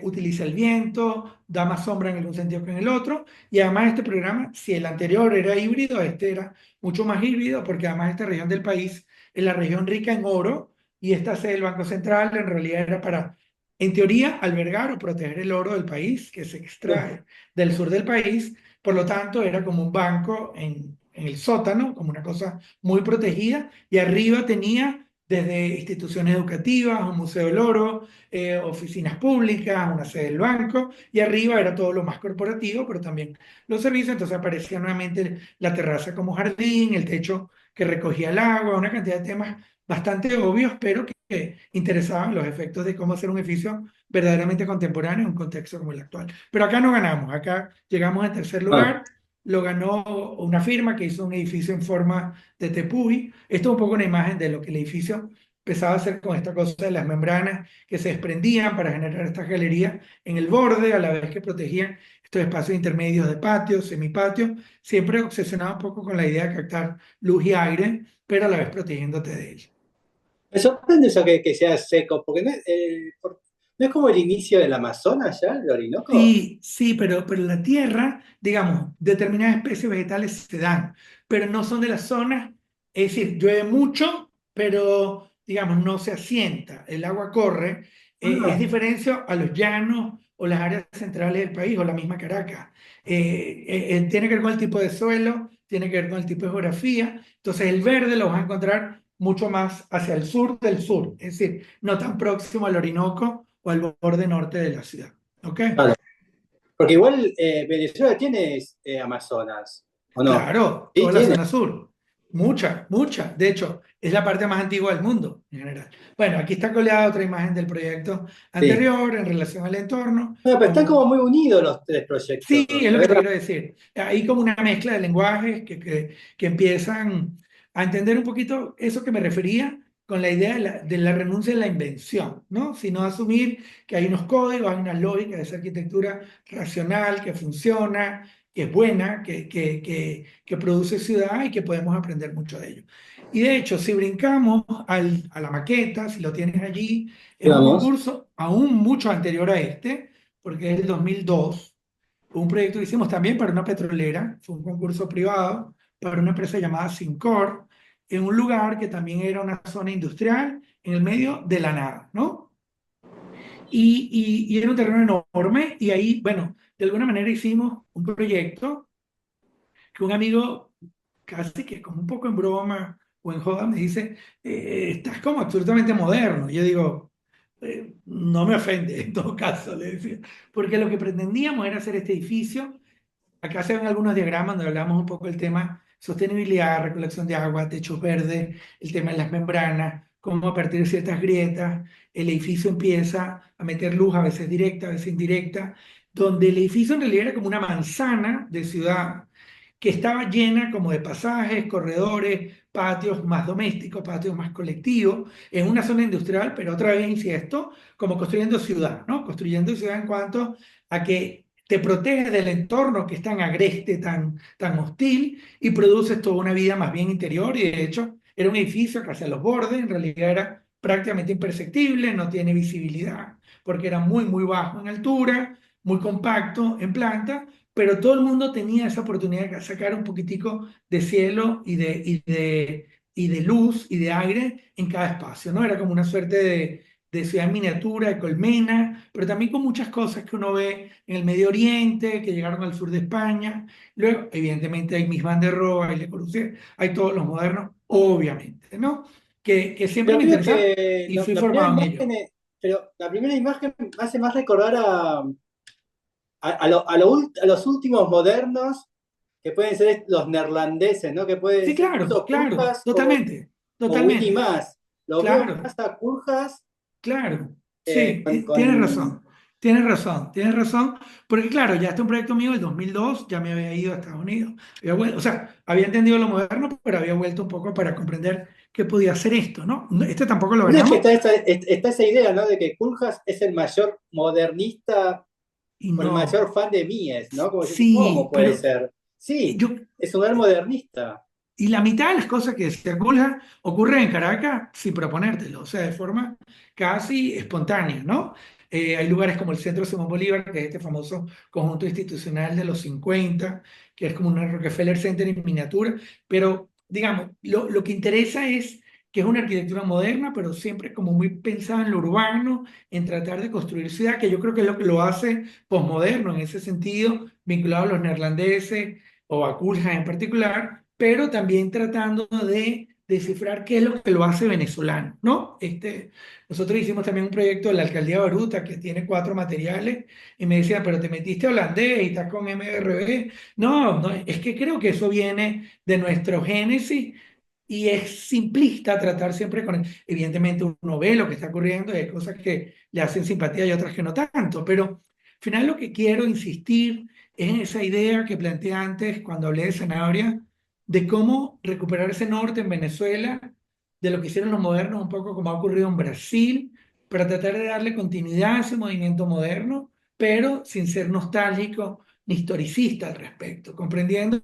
utiliza el viento, da más sombra en algún sentido que en el otro. Y además este programa, si el anterior era híbrido, este era mucho más híbrido, porque además esta región del país es la región rica en oro y esta sede del Banco Central en realidad era para, en teoría, albergar o proteger el oro del país que se extrae del sur del país. Por lo tanto, era como un banco en el sótano, como una cosa muy protegida, y arriba tenía desde instituciones educativas, un museo del oro, oficinas públicas, una sede del banco, y arriba era todo lo más corporativo, pero también los servicios. Entonces aparecía nuevamente la terraza como jardín, el techo que recogía el agua, una cantidad de temas bastante obvios, pero que interesaban los efectos de cómo hacer un edificio verdaderamente contemporáneo en un contexto como el actual. Pero acá no ganamos, acá llegamos en tercer Ah, lugar, lo ganó una firma que hizo un edificio en forma de tepuy. Esto es un poco una imagen de lo que el edificio empezaba a hacer con esta cosa de las membranas que se desprendían para generar estas galerías en el borde, a la vez que protegían estos espacios intermedios de patios, semipatios, siempre obsesionado un poco con la idea de captar luz y aire, pero a la vez protegiéndote de él. me sorprende eso que sea seco, porque no es como el inicio del Amazonas ya, el Orinoco. Sí, sí, pero la tierra, digamos, determinadas especies vegetales se dan, pero no son de las zonas, es decir, llueve mucho, pero, digamos, no se asienta, el agua corre, es Ah, diferencia a los llanos o las áreas centrales del país o la misma Caracas. Tiene que ver con el tipo de suelo tiene que ver con el tipo de geografía. Entonces el verde lo vas a encontrar mucho más hacia el sur del sur, es decir, no tan próximo al Orinoco o al borde norte de la ciudad. ¿Ok? Claro. Porque igual Venezuela tiene Amazonas, ¿o no? Claro, Sí, toda la tiene. zona sur. Mucha, mucha. De hecho, es la parte más antigua del mundo en general. Bueno, aquí está coleada otra imagen del proyecto Sí. anterior en relación al entorno. No, pero están como Como, muy unidos los tres sí, proyectos. es La lo que te verdad, quiero decir. Hay como una mezcla de lenguajes que empiezan a entender un poquito eso que me refería con la idea de la renuncia a la invención, ¿no? Sino asumir que hay unos códigos, hay una lógica de esa arquitectura racional que funciona, que es buena, que produce ciudad y que podemos aprender mucho de ello. Y de hecho, si brincamos a la maqueta, si lo tienes allí, es un digamos. concurso aún mucho anterior a este, porque es del 2002, un proyecto que hicimos también para una petrolera, fue un concurso privado para una empresa llamada Sincor, en un lugar que también era una zona industrial en el medio de la nada, ¿no? Y era un terreno enorme y ahí, bueno, de alguna manera hicimos un proyecto que un amigo, casi que como un poco en broma o en joda, me dice, estás como absolutamente moderno. Y yo digo, no me ofende en todo caso, le decía, porque lo que pretendíamos era hacer este edificio. Acá se ven algunos diagramas donde hablamos un poco del tema sostenibilidad, recolección de agua, techos verdes, el tema de las membranas, cómo a partir de ciertas grietas el edificio empieza a meter luz, a veces directa, a veces indirecta, donde el edificio en realidad era como una manzana de ciudad que estaba llena como de pasajes, corredores, patios más domésticos, patios más colectivos, en una zona industrial, pero otra vez insisto, como construyendo ciudad, ¿no? Construyendo ciudad en cuanto a que te proteges del entorno que es tan agreste, tan hostil, y produces toda una vida más bien interior. Y de hecho, era un edificio que hacia los bordes, en realidad era prácticamente imperceptible, no tiene visibilidad, porque era muy, muy bajo en altura, muy compacto en planta, pero todo el mundo tenía esa oportunidad de sacar un poquitico de cielo y de luz y de aire en cada espacio, ¿no? Era como una suerte de ciudad en miniatura, de colmena, pero también con muchas cosas que uno ve en el Medio Oriente, que llegaron al sur de España. Luego, evidentemente, hay Mies van der Rohe, hay Le Corbusier, hay todos los modernos, obviamente, ¿no? Que siempre Pero me creo interesaron que y fui la primera formado en imagen ello. pero la primera imagen me hace más recordar a los últimos modernos, que pueden ser los neerlandeses, ¿no? Que pueden Sí, ser claro, incluso claro, Koolhaas totalmente, o Willy totalmente, Maas. Los veo claro. más a Koolhaas Claro, sí, con, tienes con- razón, tienes razón, tienes razón, porque claro, ya este es un proyecto mío del 2002, ya me había ido a Estados Unidos, o sea, había entendido lo moderno, pero había vuelto un poco para comprender qué podía hacer esto, ¿no? Este tampoco lo No, es que ganamos está esa idea, ¿no? De que Koolhaas es el mayor modernista y o el no, mayor fan de Mies, ¿no? Como decir, ¿cómo sí, puede pero ser? Sí, yo, es un gran modernista. y la mitad de las cosas que se acumulan ocurren en Caracas sin proponértelo, o sea, de forma casi espontánea, ¿no? Hay lugares como el Centro Simón Bolívar, que es este famoso conjunto institucional de los 50, que es como una Rockefeller Center en miniatura, pero digamos, lo que interesa es que es una arquitectura moderna, pero siempre como muy pensada en lo urbano, en tratar de construir ciudad, que yo creo que es lo que lo hace posmoderno en ese sentido, vinculado a los neerlandeses o a Kulja en particular, pero también tratando de descifrar qué es lo que lo hace venezolano, ¿no? Nosotros hicimos también un proyecto de la alcaldía de Baruta que tiene 4 materiales y me decían, pero te metiste holandés y estás con MRB. No, no, es que creo que eso viene de nuestro génesis y es simplista tratar siempre con... Evidentemente uno ve lo que está ocurriendo y hay cosas que le hacen simpatía y otras que no tanto, pero al final lo que quiero insistir es en esa idea que planteé antes cuando hablé de Sanabria, de cómo recuperar ese norte en Venezuela, de lo que hicieron los modernos, un poco como ha ocurrido en Brasil, para tratar de darle continuidad a ese movimiento moderno, pero sin ser nostálgico ni historicista al respecto, comprendiendo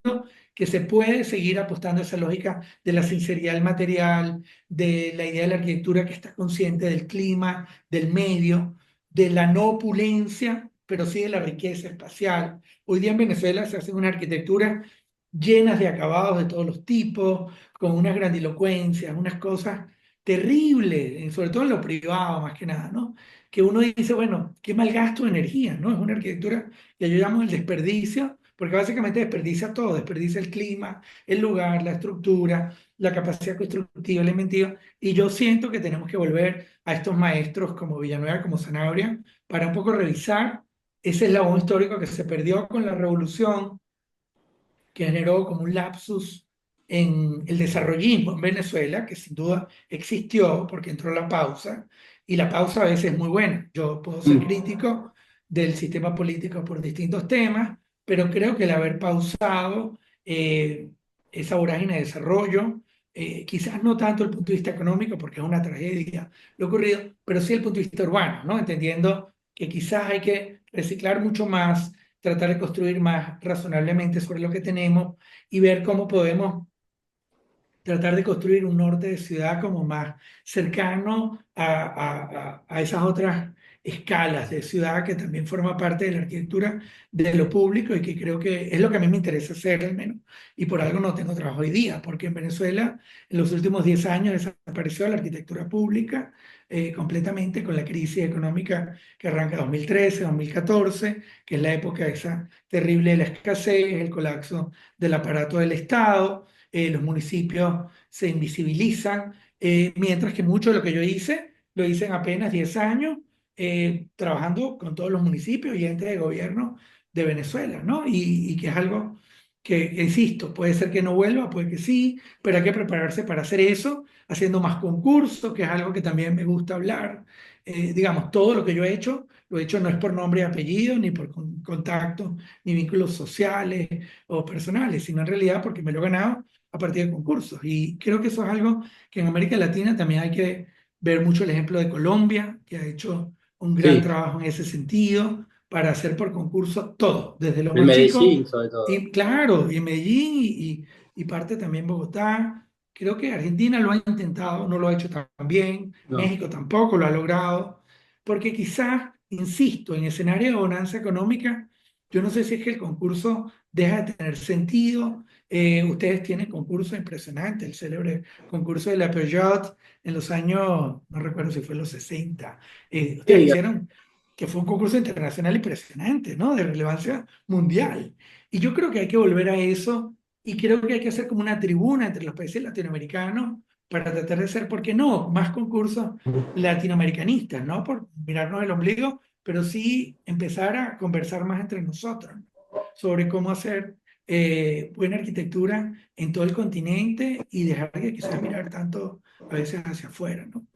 que se puede seguir apostando a esa lógica de la sinceridad del material, de la idea de la arquitectura que está consciente del clima, del medio, de la no opulencia, pero sí de la riqueza espacial. Hoy día en Venezuela se hace una arquitectura llenas de acabados de todos los tipos, con unas grandilocuencias, unas cosas terribles, sobre todo en lo privado más que nada, ¿no? Que uno dice, bueno, qué mal gasto de energía, ¿no? Es una arquitectura que yo llamo el desperdicio, porque básicamente desperdicia todo, desperdicia el clima, el lugar, la estructura, la capacidad constructiva, la inventiva, y yo siento que tenemos que volver a estos maestros como Villanueva, como Zanabria, para un poco revisar ese eslabón histórico que se perdió con la revolución, que generó como un lapsus en el desarrollismo en Venezuela, que sin duda existió porque entró la pausa, y la pausa a veces es muy buena. Yo puedo ser Mm. crítico del sistema político por distintos temas, pero creo que el haber pausado esa vorágine de desarrollo, quizás no tanto el punto de vista económico, porque es una tragedia lo ocurrido, pero sí el punto de vista urbano, ¿no? Entendiendo que quizás hay que reciclar mucho más, tratar de construir más razonablemente sobre lo que tenemos y ver cómo podemos tratar de construir un norte de ciudad como más cercano a esas otras escalas de ciudad que también forma parte de la arquitectura de lo público y que creo que es lo que a mí me interesa hacer al menos. Y por algo no tengo trabajo hoy día, porque en Venezuela en los últimos 10 años desapareció la arquitectura pública completamente con la crisis económica que arranca 2013, 2014, que es la época esa terrible de la escasez, el colapso del aparato del Estado, los municipios se invisibilizan, mientras que mucho de lo que yo hice, lo hice en apenas 10 años, trabajando con todos los municipios y entes de gobierno de Venezuela, ¿no? Y que es algo que, insisto, puede ser que no vuelva, puede que sí, pero hay que prepararse para hacer eso, haciendo más concursos, que es algo que también me gusta hablar. Digamos, todo lo que yo he hecho, lo he hecho no es por nombre y apellido, ni por contactos, ni vínculos sociales o personales, sino en realidad porque me lo he ganado a partir de concursos. Y creo que eso es algo que en América Latina también hay que ver mucho el ejemplo de Colombia, que ha hecho un gran Sí, trabajo en ese sentido para hacer por concurso todo, desde lo en más chico, Medellín sobre todo. y claro, y Medellín y parte también Bogotá. Creo que Argentina lo ha intentado, no lo ha hecho tan bien, No. México tampoco lo ha logrado, porque quizás, insisto, en escenario de bonanza económica, yo no sé si es que el concurso deja de tener sentido. Ustedes tienen concursos impresionantes, el célebre concurso de la Peugeot en los años, no recuerdo si fue en los 60. Ustedes Sí, hicieron que fue un concurso internacional impresionante, ¿no? De relevancia mundial. Y yo creo que hay que volver a eso y creo que hay que hacer como una tribuna entre los países latinoamericanos para tratar de hacer, ¿por qué no?, más concursos latinoamericanistas, ¿no? Por mirarnos el ombligo, pero sí empezar a conversar más entre nosotros, ¿no? Sobre cómo hacer buena arquitectura en todo el continente y dejar de quizás mirar tanto a veces hacia afuera, ¿no? bien.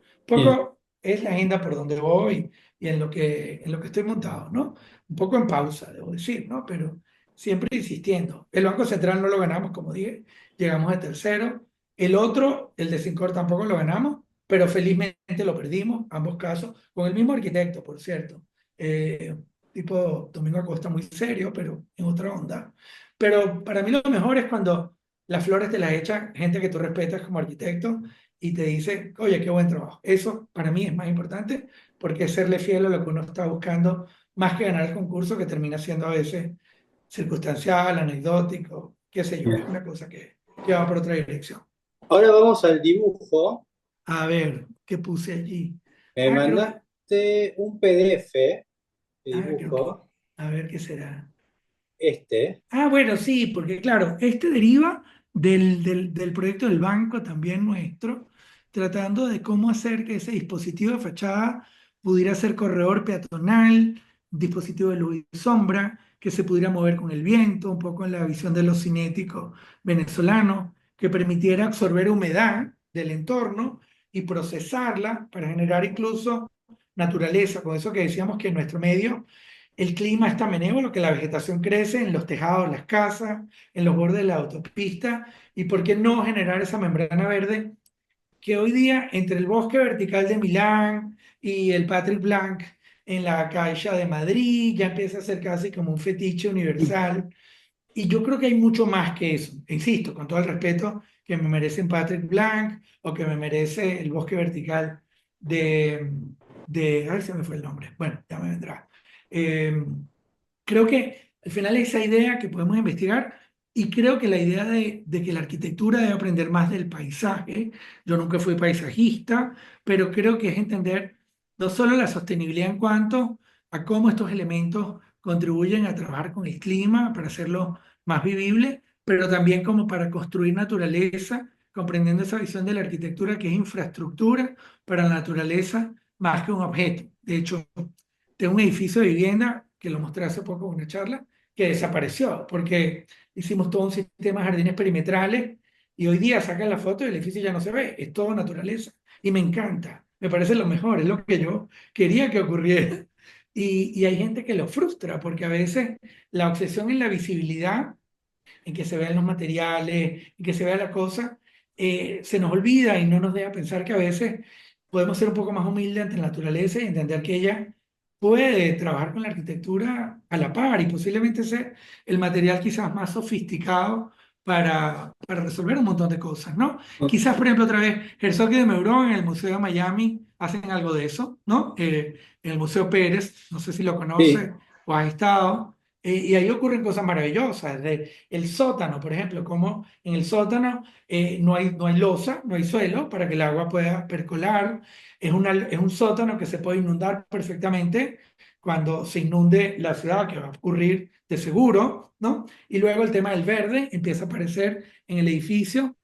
Poco es la agenda por donde voy y en lo que estoy montado, ¿no? Un poco en pausa, debo decir, ¿no? Pero siempre insistiendo. El Banco Central no lo ganamos, como dije, llegamos a tercero. El otro, el de Sincor, tampoco lo ganamos, pero felizmente lo perdimos, ambos casos, con el mismo arquitecto, por cierto. Eh, Tipo Domingo Acosta, muy serio, pero en otra onda. Pero para mí lo mejor es cuando las flores te las echa gente que tú respetas como arquitecto y te dice, oye, qué buen trabajo. Eso para mí es más importante porque es serle fiel a lo que uno está buscando, más que ganar el concurso que termina siendo a veces circunstancial, anecdótico, qué sé yo, es Bien. una cosa que va por otra dirección. Ahora vamos al dibujo. A ver, ¿qué puse allí? Me Ah, creo que, mandaste un PDF de creo que, dibujo, a ver qué será. este. Ah, bueno, sí, porque claro, este deriva del proyecto del banco también nuestro, tratando de cómo hacer que ese dispositivo de fachada pudiera ser corredor peatonal, dispositivo de luz y sombra, que se pudiera mover con el viento, un poco en la visión de los cinéticos venezolanos, que permitiera absorber humedad del entorno y procesarla para generar incluso naturaleza, con eso que decíamos que en nuestro medio el clima está benévolo, que la vegetación crece en los tejados de las casas, en los bordes de la autopista, y por qué no generar esa membrana verde que hoy día entre el bosque vertical de Milán y el Patrick Blanc en la Caixa de Madrid ya empieza a ser casi como un fetiche universal. Y yo creo que hay mucho más que eso. Insisto, con todo el respeto que me merecen Patrick Blanc o que me merece el bosque vertical de, ay, se me fue el nombre. Bueno, ya me vendrá. Eh, Creo que al final esa idea que podemos investigar y creo que la idea de que la arquitectura debe aprender más del paisaje. Yo nunca fui paisajista, pero creo que es entender no solo la sostenibilidad en cuanto a cómo estos elementos contribuyen a trabajar con el clima para hacerlo más vivible, pero también como para construir naturaleza, comprendiendo esa visión de la arquitectura que es infraestructura para la naturaleza más que un objeto. De hecho, tengo un edificio de vivienda que lo mostré hace poco en una charla que desapareció porque hicimos todo un sistema de jardines perimetrales y hoy día sacan la foto y el edificio ya no se ve, es todo naturaleza y me encanta, me parece lo mejor, es lo que yo quería que ocurriera. Y hay gente que lo frustra porque a veces la obsesión en la visibilidad, en que se vean los materiales, en que se vea la cosa, se nos olvida y no nos deja pensar que a veces podemos ser un poco más humildes ante la naturaleza y entender que ella puede trabajar con la arquitectura a la par y posiblemente ser el material quizás más sofisticado para resolver un montón de cosas, ¿no? Quizás, por ejemplo, otra vez, Herzog y de Meuron en el Museo de Miami hacen algo de eso, ¿no? En el Museo Pérez, no sé si lo Sí, conoce o has estado. Y ahí ocurren cosas maravillosas, desde el sótano, por ejemplo, como en el sótano no hay losa, no hay suelo para que el agua pueda percolar. Es un sótano que se puede inundar perfectamente cuando se inunde la ciudad, que va a ocurrir de seguro, ¿no? Y luego el tema del verde empieza a aparecer en el edificio,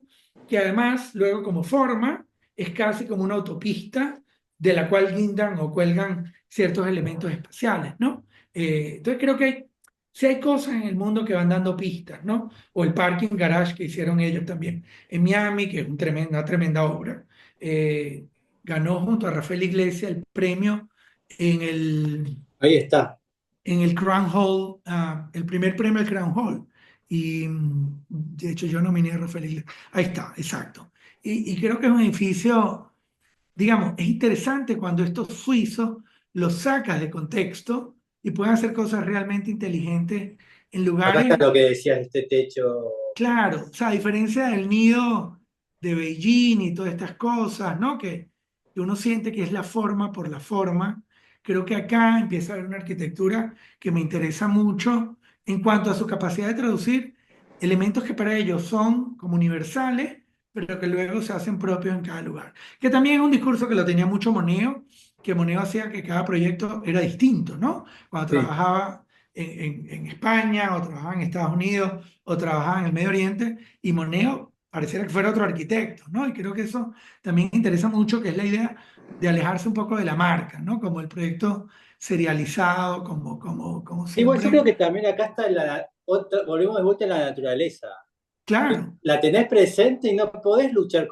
que además luego como forma es casi como una autopista de la cual guindan o cuelgan ciertos elementos espaciales, ¿no? Entonces creo que sí hay cosas en el mundo que van dando pistas, ¿no? O el parking garage que hicieron ellos también en Miami, que es una tremenda obra. Eh, Ganó junto a Rafael Iglesias el premio en el, ahí está. en el Crown Hall, el primer premio del Crown Hall. Y de hecho yo nominé a Rafael Iglesias. Ahí está, exacto. Y creo que es un edificio, digamos, es interesante cuando estos suizos los sacas de contexto y pueden hacer cosas realmente inteligentes en Acá está lugares. lo que decías, este techo. Claro, o sea, a diferencia del nido de Beijing y todas estas cosas, ¿no? Que uno siente que es la forma por la forma, creo que acá empieza a haber una arquitectura que me interesa mucho en cuanto a su capacidad de traducir elementos que para ellos son como universales, pero que luego se hacen propios en cada lugar. Que también es un discurso que lo tenía mucho Moneo, que Moneo hacía que cada proyecto era distinto, ¿no? Cuando Sí. trabajaba en España o trabajaba en Estados Unidos o trabajaba en el Medio Oriente, y Moneo pareciera que fuera otro arquitecto, ¿no? Y creo que eso también interesa mucho, que es la idea de alejarse un poco de la marca, ¿no? Como el proyecto serializado, como Igual yo creo siempre. que también acá está volvemos de vuelta a la naturaleza. Claro, La tenés presente y no podés luchar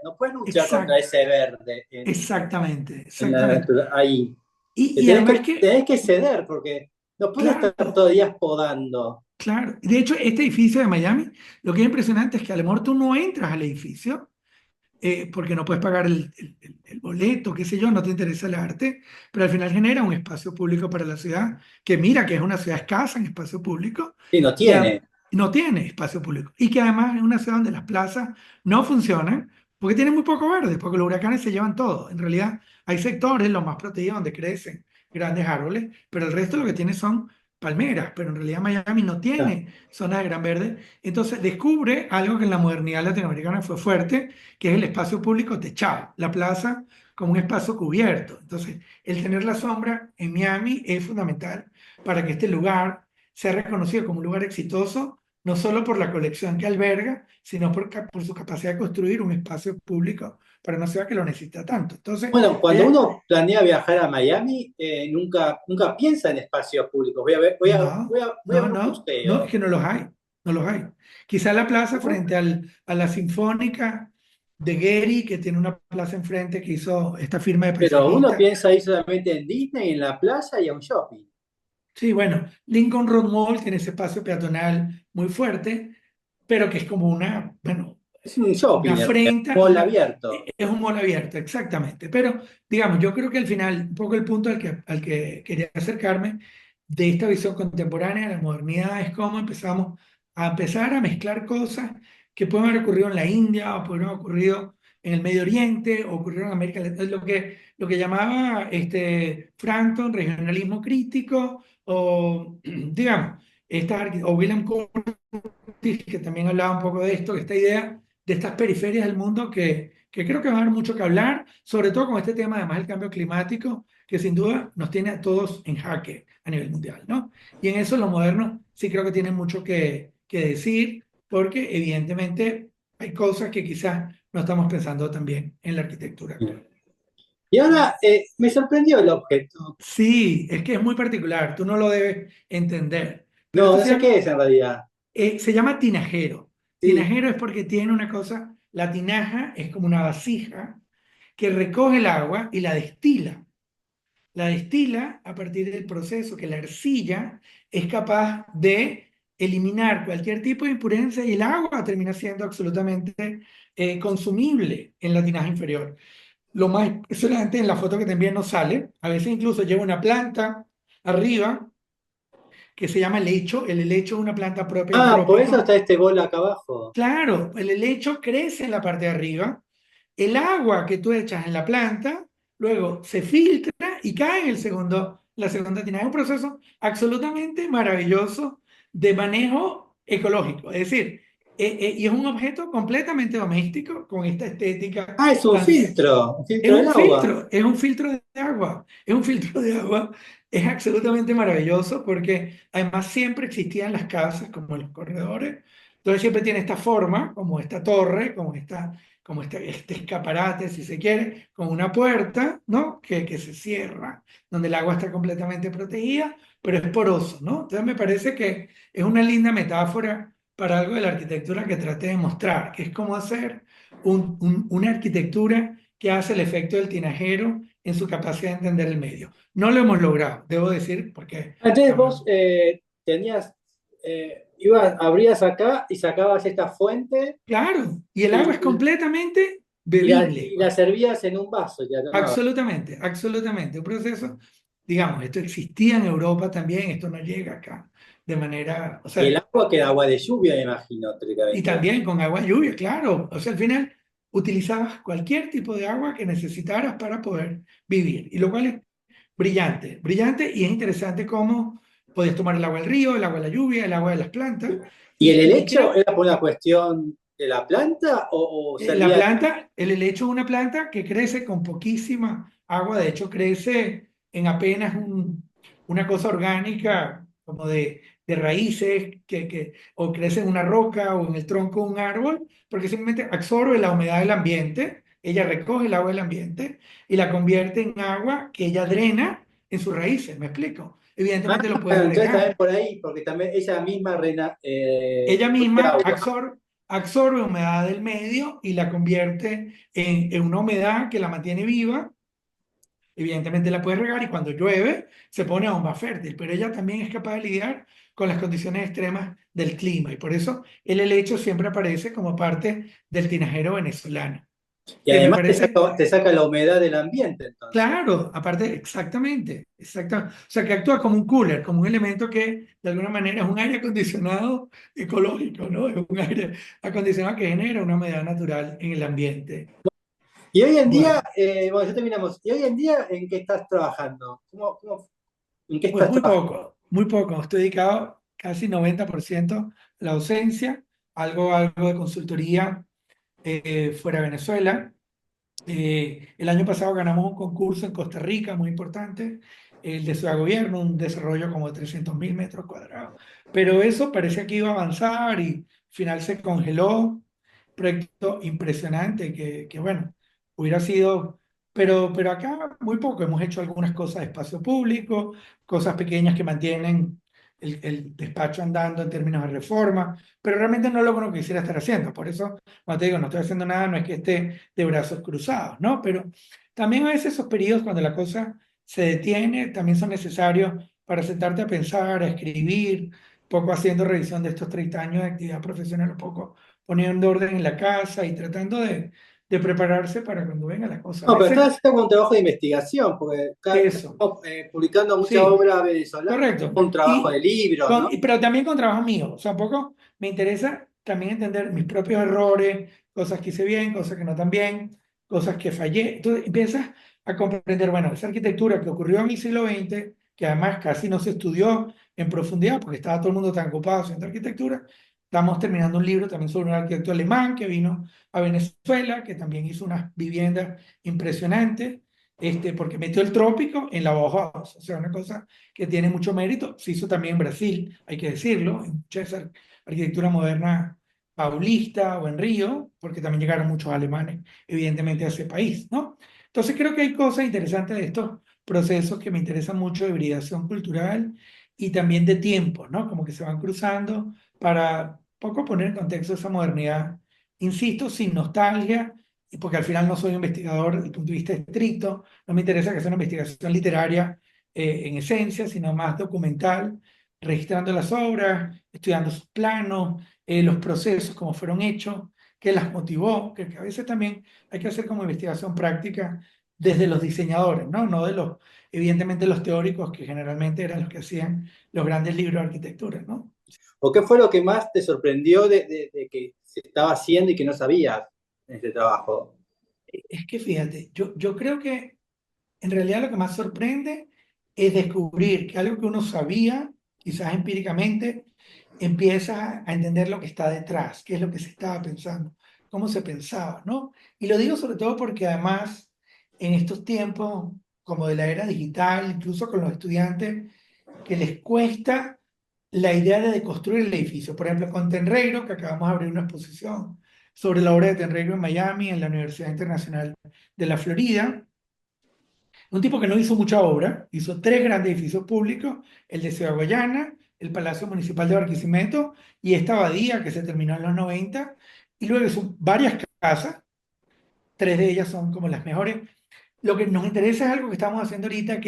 no puedes luchar contra exacto, ese verde exactamente, en la exactamente. ahí. Y además que, Tenés que ceder porque no puedes estar claro, todo el día podando. claro. De hecho, este edificio de Miami, lo que es impresionante es que a lo mejor tú no entras al edificio porque no puedes pagar el boleto, qué sé yo, no te interesa el arte, pero al final genera un espacio público para la ciudad, que mira que es una ciudad escasa en espacio público, Sí, no y tiene. no tiene espacio público, y que además es una ciudad donde las plazas no funcionan, porque tienen muy poco verde, porque los huracanes se llevan todo. En realidad hay sectores, los más protegidos, donde crecen grandes árboles, pero el resto lo que tiene son palmeras, pero en realidad Miami no Ya. tiene zonas de gran verde. Entonces descubre algo que en la modernidad latinoamericana fue fuerte, que es el espacio público techado, la plaza como un espacio cubierto. Entonces, el tener la sombra en Miami es fundamental para que este lugar sea reconocido como un lugar exitoso, no solo por la colección que alberga, sino por su capacidad de construir un espacio público para una ciudad que lo necesita tanto. Entonces, Bueno, cuando allá, uno planea viajar a Miami, nunca piensa en espacios públicos. no, Voy a no, ver un no, no, es museo. que no los hay, no los hay. Quizá la plaza ¿No? frente a la Sinfónica de Getty, que tiene una plaza enfrente que hizo esta firma de Pero uno paisajistas. piensa ahí solamente en Disney, en la playa y en un shopping. Sí, bueno, Lincoln Road Mall tiene ese espacio peatonal muy fuerte, pero que es como bueno, Es un una shopping, es un afrenta, mall abierto. es un mall abierto, exactamente. Pero, digamos, yo creo que al final, un poco el punto al que quería acercarme de esta visión contemporánea de la modernidad es cómo empezamos a empezar a mezclar cosas que pueden haber ocurrido en la India o pueden haber ocurrido en el Medio Oriente o ocurrieron en América Latina, lo que llamaba Frankton regionalismo crítico o, digamos, o William Curtis, que también hablaba un poco de esto, esta idea de estas periferias del mundo que creo que va a haber mucho que hablar, sobre todo con este tema además del cambio climático, que sin duda nos tiene a todos en jaque a nivel mundial, ¿no? Y en eso los modernos sí creo que tienen mucho que decir, porque evidentemente hay cosas que quizás no estamos pensando también en la arquitectura actual. Y ahora me sorprendió el objeto. Sí, es que es muy particular, tú no lo debes entender, pero No, esto no sé qué es en realidad. se llama tinajero. Sí. Tinajero es porque tiene una cosa, la tinaja es como una vasija que recoge el agua y la destila. La destila a partir del proceso que la arcilla es capaz de eliminar cualquier tipo de impureza y el agua termina siendo absolutamente consumible en la tinaja inferior. Lo más impresionante en la foto que te envié no sale. A veces incluso lleva una planta arriba que se llama helecho. El helecho es una planta propia del Ah, por eso trópico. está este bol acá abajo. Claro, el helecho crece en la parte de arriba. El agua que tú echas en la planta, luego se filtra y cae en la segunda tina. Es un proceso absolutamente maravilloso de manejo ecológico. Es decir, y es un objeto completamente doméstico con esta estética Ah, es tan un filtro del agua. es un filtro de agua, es un filtro de agua, es absolutamente maravilloso porque además siempre existían las casas como en los corredores, entonces siempre tiene esta forma, como esta torre, como este escaparate, si se quiere, con una puerta, ¿no? Que se cierra, donde el agua está completamente protegida, pero es poroso, ¿no? Entonces me parece que es una linda metáfora para algo de la arquitectura que traté de mostrar, que es cómo hacer una arquitectura que hace el efecto del tinajero en su capacidad de entender el medio. No lo hemos logrado, debo decir, porque, Entonces digamos, vos tenías, abrías acá y sacabas esta fuente claro, y el agua es y, completamente y bebible, la servías en un vaso y la tomabas. absolutamente, absolutamente. Un proceso, digamos, esto existía en Europa también, esto no llega acá de manera, o Y el sea, agua que era agua de lluvia, me imagino, y teóricamente. también con agua lluvia, claro. O sea, al final utilizabas cualquier tipo de agua que necesitaras para poder vivir, y lo cual es brillante, brillante y es interesante cómo podías tomar el agua del río, el agua de la lluvia, el agua de las plantas. ¿Y el Y helecho creo era por una cuestión de la planta o la servía? planta, el helecho es una planta que crece con poquísima agua, de hecho crece en apenas una cosa orgánica como de raíces o crece en una roca o en el tronco de un árbol, porque simplemente absorbe la humedad del ambiente, ella recoge el agua del ambiente y la convierte en agua que ella drena en sus raíces, ¿me explico? Ah, Evidentemente lo puedes entonces también regar. por ahí, porque también ella misma Ella absorbe misma agua. absorbe humedad del medio y la convierte en una humedad que la mantiene viva. Evidentemente la puede regar y cuando llueve se pone aún más fértil, pero ella también es capaz de lidiar con las condiciones extremas del clima y por eso el helecho siempre aparece como parte del tinajero venezolano, Y que me además parece. te saca la humedad del ambiente, entonces. Claro, aparte, exactamente, exactamente. O sea, que actúa como un cooler, como un elemento que de alguna manera es un aire acondicionado ecológico, ¿no? Es un aire acondicionado que genera una humedad natural en el ambiente. Y hoy en día, Bueno, bueno, ya terminamos. ¿Y hoy en día en qué estás trabajando? En qué pues estás trabajando? muy poco. Estoy dedicado casi 90% a la docencia, algo de consultoría fuera de Venezuela. El año pasado ganamos un concurso en Costa Rica muy importante, el de Ciudad Gobierno, un desarrollo como de 300.000 metros cuadrados. Pero eso parecía que iba a avanzar y al final se congeló. Proyecto impresionante que bueno, hubiera sido, pero acá muy poco. Hemos hecho algunas cosas de espacio público, cosas pequeñas que mantienen el despacho andando en términos de reforma, pero realmente no logro lo que quisiera estar haciendo. Por eso, cuando te digo, no estoy haciendo nada, no es que esté de brazos cruzados, ¿no? Pero también a veces esos periodos cuando la cosa se detiene, también son necesarios para sentarte a pensar, a escribir, un poco haciendo revisión de estos 30 años de actividad profesional, un poco poniendo orden en la casa y tratando de prepararse para cuando venga la cosa. A No, pero veces estás haciendo un trabajo de investigación, porque eso, estamos publicando mucha sí, obra venezolana, correcto. un trabajo de libros, ¿no? Pero también con trabajo mío. O sea, un poco me interesa también entender mis propios errores, cosas que hice bien, cosas que no tan bien, cosas que fallé. Entonces empiezas a comprender, bueno, esa arquitectura que ocurrió en el siglo XX, que además casi no se estudió en profundidad porque estaba todo el mundo tan ocupado haciendo arquitectura, Estamos terminando un libro también sobre un arquitecto alemán que vino a Venezuela, que también hizo unas viviendas impresionantes, porque metió el trópico en la Bauhaus, o sea, una cosa que tiene mucho mérito. Se hizo también en Brasil, hay que decirlo, en mucha esa arquitectura moderna paulista o en Río, porque también llegaron muchos alemanes, evidentemente, a ese país, ¿no? Entonces creo que hay cosas interesantes de estos procesos que me interesan mucho de hibridación cultural y también de tiempo, ¿no? Como que se van cruzando para poco poner en contexto esa modernidad, insisto, sin nostalgia, y porque al final no soy investigador desde el punto de vista estricto, no me interesa que sea una investigación literaria en esencia, sino más documental, registrando las obras, estudiando sus planos, los procesos, cómo fueron hechos, qué las motivó, que a veces también hay que hacer como investigación práctica desde los diseñadores, ¿no? No de los, evidentemente, los teóricos que generalmente eran los que hacían los grandes libros de arquitectura, ¿no? ¿O qué fue lo que más te sorprendió de que se estaba haciendo y que no sabías en este trabajo? Es que fíjate, yo creo que en realidad lo que más sorprende es descubrir que algo que uno sabía, quizás empíricamente, empiezas a entender lo que está detrás, qué es lo que se estaba pensando, cómo se pensaba, ¿no? Y lo digo sobre todo porque además en estos tiempos como de la era digital, incluso con los estudiantes, que les cuesta la idea de deconstruir el edificio. Por ejemplo, con Tenreiro, que acabamos de abrir una exposición sobre la obra de Tenreiro en Miami, en la Universidad Internacional de la Florida. Un tipo que no hizo mucha obra, hizo tres grandes edificios públicos, el de Ciudad Guayana, el Palacio Municipal de Barquisimeto y esta abadía que se terminó en los 90, y luego hizo varias casas, tres de ellas son como las mejores. Lo que nos interesa es algo que estamos haciendo ahorita,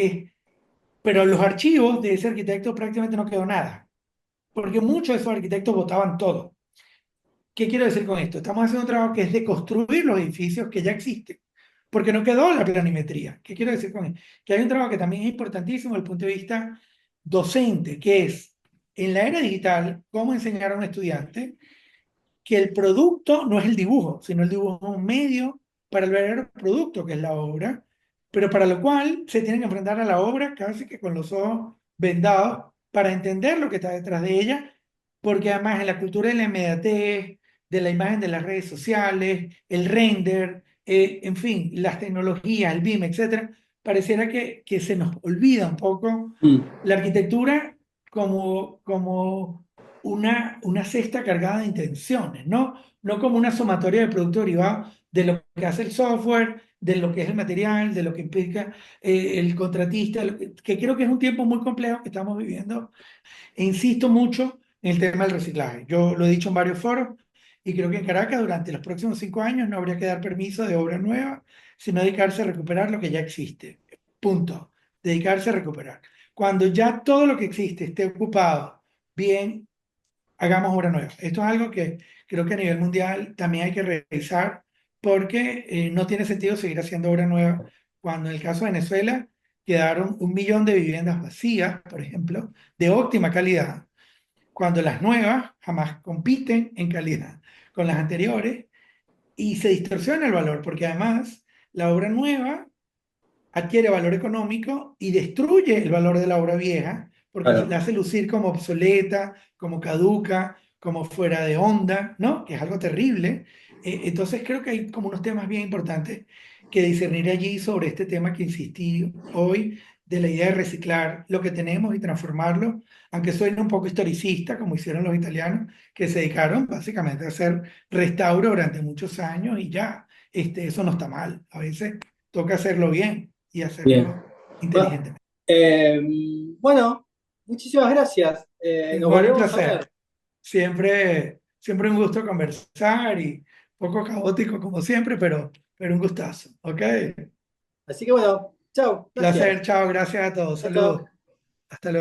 pero los archivos de ese arquitecto prácticamente no quedó nada, porque muchos de esos arquitectos votaban todo. ¿Qué quiero decir con esto? Estamos haciendo un trabajo que es de construir los edificios que ya existen, porque no quedó la planimetría. ¿Qué quiero decir con esto? Que hay un trabajo que también es importantísimo desde el punto de vista docente, que es en la era digital, cómo enseñar a un estudiante que el producto no es el dibujo, sino el dibujo es un medio para el verdadero producto, que es la obra, pero para lo cual se tienen que enfrentar a la obra casi que con los ojos vendados para entender lo que está detrás de ella, porque además en la cultura de la inmediatez, de la imagen de las redes sociales, el render, en fin, las tecnologías, el BIM, etcétera, pareciera que se nos olvida un poco Mm, la arquitectura como una cesta cargada de intenciones, ¿no? No como una sumatoria de productos derivados de lo que hace el software, de lo que es el material, de lo que implica el contratista, que creo que es un tiempo muy complejo que estamos viviendo. E insisto mucho en el tema del reciclaje. Yo lo he dicho en varios foros y creo que en Caracas durante los próximos 5 años no habría que dar permiso de obra nueva, sino dedicarse a recuperar lo que ya existe. Punto. Dedicarse a recuperar. Cuando ya todo lo que existe esté ocupado, bien, hagamos obra nueva. Esto es algo que creo que a nivel mundial también hay que revisar porque no tiene sentido seguir haciendo obra nueva cuando en el caso de Venezuela quedaron 1 millón de viviendas vacías, por ejemplo, de óptima calidad, cuando las nuevas jamás compiten en calidad con las anteriores y se distorsiona el valor porque además la obra nueva adquiere valor económico y destruye el valor de la obra vieja porque la claro. hace lucir como obsoleta, como caduca, como fuera de onda, ¿no? Que es algo terrible. Entonces creo que hay como unos temas bien importantes que discernir allí sobre este tema que insistí hoy de la idea de reciclar lo que tenemos y transformarlo, aunque suene un poco historicista, como hicieron los italianos, que se dedicaron básicamente a hacer restauro durante muchos años y ya, eso no está mal. A veces toca hacerlo bien y Bien. hacerlo Va- inteligentemente. eh, bueno, muchísimas gracias. Nos Igual un volvemos a placer. ver. Siempre un gusto conversar y poco caótico como siempre, pero un gustazo. ¿Ok? Así que bueno, chao, Placer, gracias. chao, gracias a todos. Chao, chao. Saludos. Hasta luego.